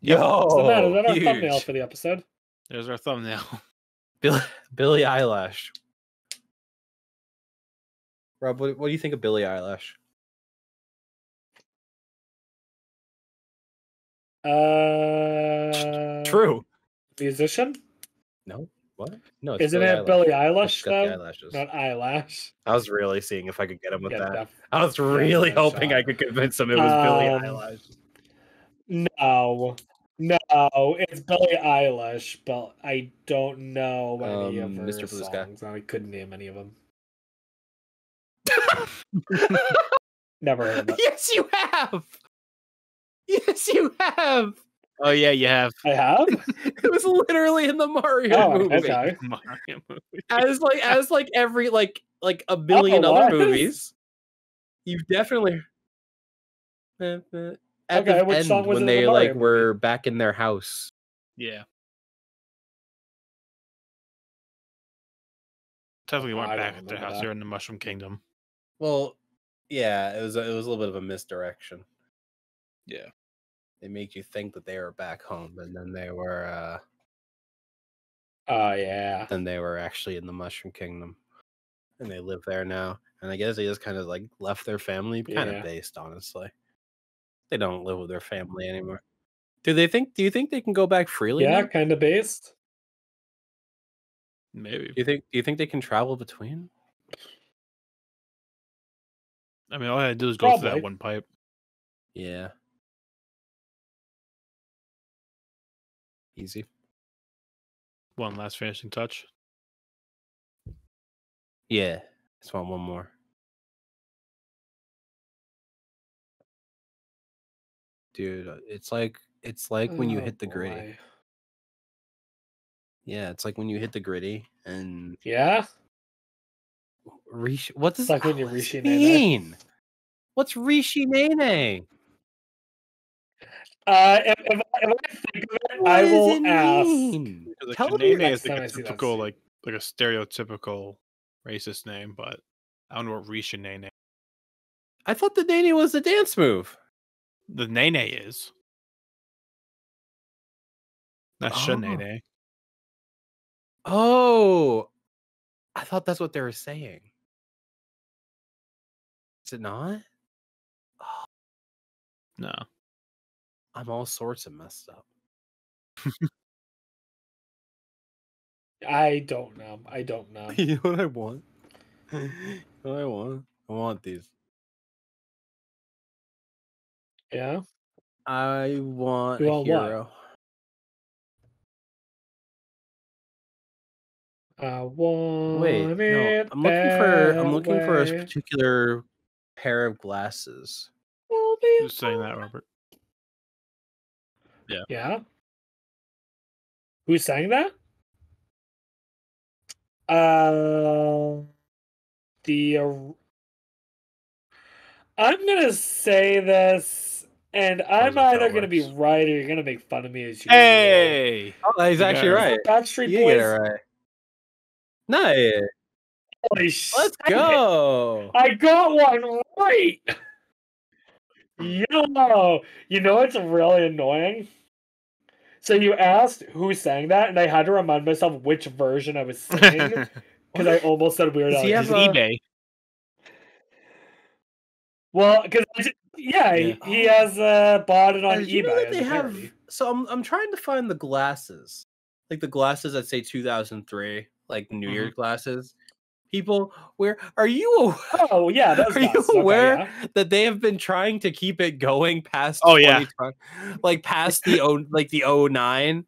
Yo, What's the matter? Is that our huge. thumbnail for the episode? There's our thumbnail. Billie Eilish. Rob, what do you think of Billie Eilish? Uh, True. musician? No, what? No, it's Isn't Billie it Eilish. Billie She's Eilish got the though? eyelashes. Not eyelash. I was really seeing if I could get him with Yeah, that. def- I was really definite hoping I shot. could convince him it was Billie Um, Eilish. No, it's Billie Eilish, but I don't know any of her Mr. Blue Sky. songs. I couldn't name any of them. Never heard of it. Yes, you have. Yes, you have. Oh yeah, you have I have. It was literally in the Mario Oh, movie. okay. Mario movie. As like every like a billion Oh, other what? movies. You've definitely at Okay, the which end song was when it in the they Mario like movie? were back in their house. Yeah. Technically, I weren't don't back at their remember house. that. They're in the Mushroom Kingdom. Well, yeah, it was a little bit of a misdirection. Yeah. They made you think that they were back home, and then they were Oh yeah. actually in the Mushroom Kingdom, and they live there now. And I guess they just kind of like left their family, kind Yeah. of based, honestly. They don't live with their family anymore. Do you think they can go back freely? Yeah, now? kind of based. Maybe. Do you think they can travel between? I mean, all I had to do is go through that Probably. one pipe. Yeah. Easy. One last finishing touch. Yeah. Just want one more. Dude, it's like when you Oh, hit the gritty. boy. Yeah, it's like when you hit the gritty and Yeah. what does like when you what does it Rishi Nene. mean? What's Rishi Nene? If I think of it, What I does will it ask. mean? Because like Tell me Shanae next is like time a I see that typical, scene. like a stereotypical racist name, but I don't know what Rishanene. I thought the Nene was a dance move. The Nene is. Not Shanae. Oh, I thought that's what they were saying. Is it not? No. I'm all sorts of messed up. I don't know. You know what I want? You know what I want? I want these. Yeah. I want You a want what? hero. I want Wait, no. it I'm looking for a that way. particular pair of glasses. Who's saying that, Robert? Yeah. Who sang that? I'm gonna say this, and I'm how it either gonna be works. right or you're gonna make fun of me as usual. Hey! Oh, he's You actually got it. right. Backstreet You Boys. get it right. Nice. Holy Let's shit. go. I got one right. Yo, you know what's really annoying? So you asked who sang that, and I had to remind myself which version I was singing because I almost said Weird Does Al. he have It's a- eBay. Well, because Yeah. he has bought it on Did you know eBay that as they a have? parody. So I'm trying to find the glasses, like the glasses that say 2003, like New Year's glasses. People, where are you? Oh yeah, those Are you glasses. Okay, aware yeah. that they have been trying to keep it going past? Oh, yeah. 2020, like past the 09.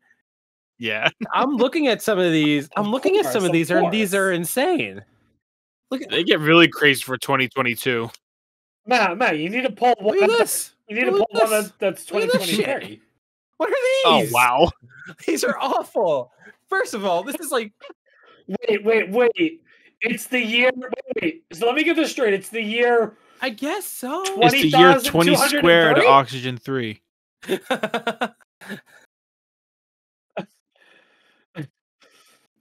Yeah. I'm looking at some of these. I'm Of looking at some course, of of these, and these are course. insane. Look at They get really crazy for 2022. Matt, you need to pull one. look at this. You need to Look pull at one this. that's Look at this 2023. What are Oh, these? wow. These are awful. First of all, this is like Wait. It's the year. Wait. So let me get this straight. It's the year. I guess so. It's the year 20 squared 20,203? oxygen 3.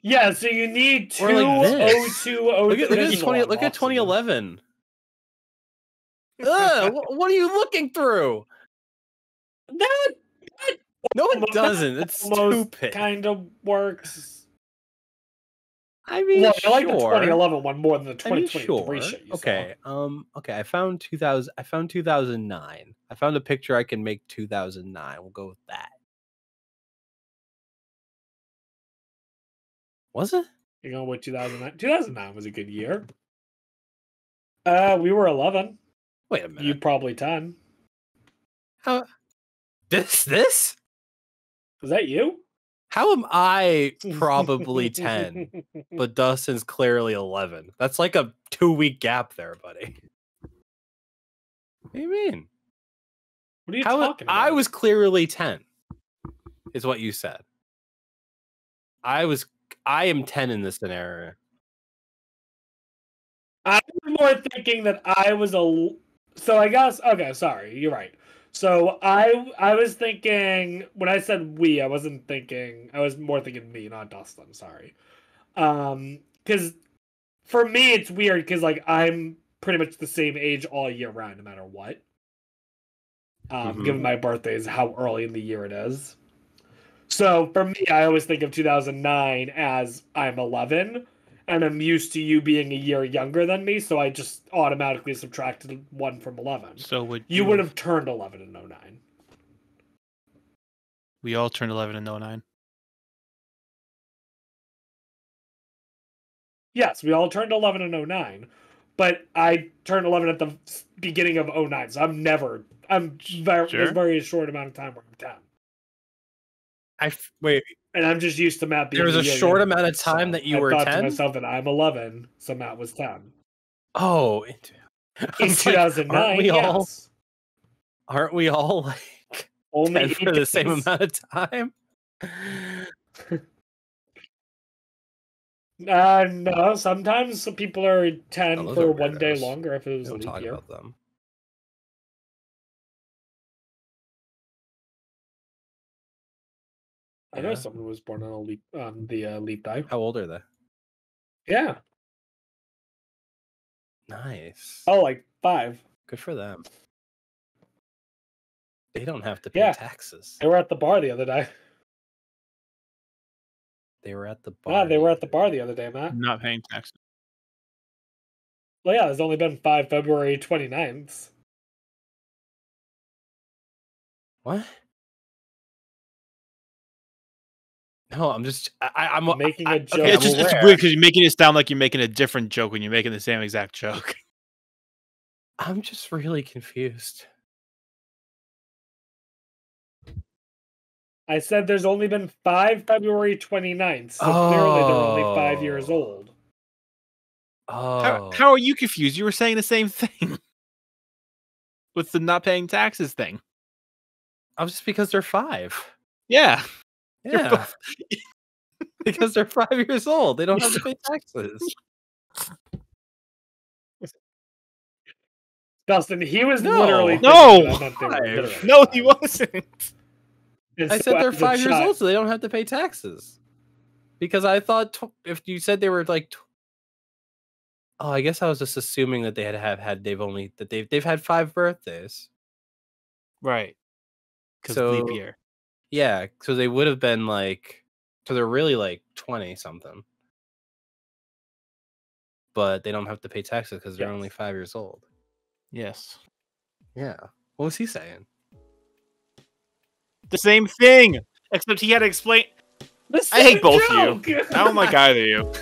Yeah, so you need Or like this. 2020. Look at 2011. Ugh, what are you looking through? That No, it doesn't. It's almost stupid. kind of works. I mean, Well, sure. I like the 2011 one more than the I mean, 2023 sure. shit you Okay. Okay. I found 2000. I found 2009. I found a picture I can make 2009. We'll go with that. Was it? You're going with 2009? 2009 was a good year. We were 11. Wait a minute. You probably 10. How? This? Was that you? How am I probably 10, but Dustin's clearly 11? That's like a 2-week gap there, buddy. What do you mean? What are you talking about? I was clearly 10, is what you said. I am 10 in this scenario. I was more thinking that I was So I guess okay. Sorry, you're right. So I was thinking when I said we, I wasn't thinking. I was more thinking me, not Dustin. Sorry. Because for me it's weird because like I'm pretty much the same age all year round, no matter what. Given my birthday is how early in the year it is. So for me, I always think of 2009 as I'm 11, and I'm used to you being a year younger than me, so I just automatically subtracted 1 from 11. So You would have turned 11 in 09. We all turned 11 in 09. Yes, we all turned 11 in 09, but I turned 11 at the beginning of 09, so there's a very short amount of time where I'm 10. Wait. And I'm just used to Matt being There was a year short younger, amount of time so that you I were thought 10? to myself that I'm 11, so Matt was 10. Oh, In like, 2009, aren't we all like only 10 for the same amount of time? No, sometimes some people are 10 those for are 1 day weirdos. longer if it We was a don't leap talk year. about them. I know Yeah. someone was born on the leap day. How old are they? Yeah. Nice. Oh, like 5. Good for them. They don't have to pay Yeah. taxes. They were at the bar the other day. They were at the bar. Yeah, they were at the bar the other day, Matt. Not paying taxes. Well, yeah, there's only been 5 February 29th. What? No, I'm just I'm Making a joke. okay, It's just it's weird because you're making it sound like you're making a different joke when you're making the same exact joke. I'm just really confused. I said there's only been 5 February 29th, so clearly they're only 5 years Oh. old. Oh. How are you confused? You were saying the same thing with the not paying taxes thing. Oh, just because they're 5. Yeah. Yeah. Because they're 5 years old. They don't have to pay taxes. Dustin, he was No. literally No. thinking that I meant they were literally No, 5. he wasn't. And I so said they're as a 5 years child- old, so they don't have to pay taxes. Because I thought if you said they were like, oh, I guess I was just assuming that they've had 5 birthdays. Right. Because So leap year. yeah, so they would have been like, so they're really like 20 something. But they don't have to pay taxes because they're Yes. only 5 years old. Yes. Yeah. What was he saying? The same thing. Except he had to explain. The I hate same both of you. joke! I don't like either of you.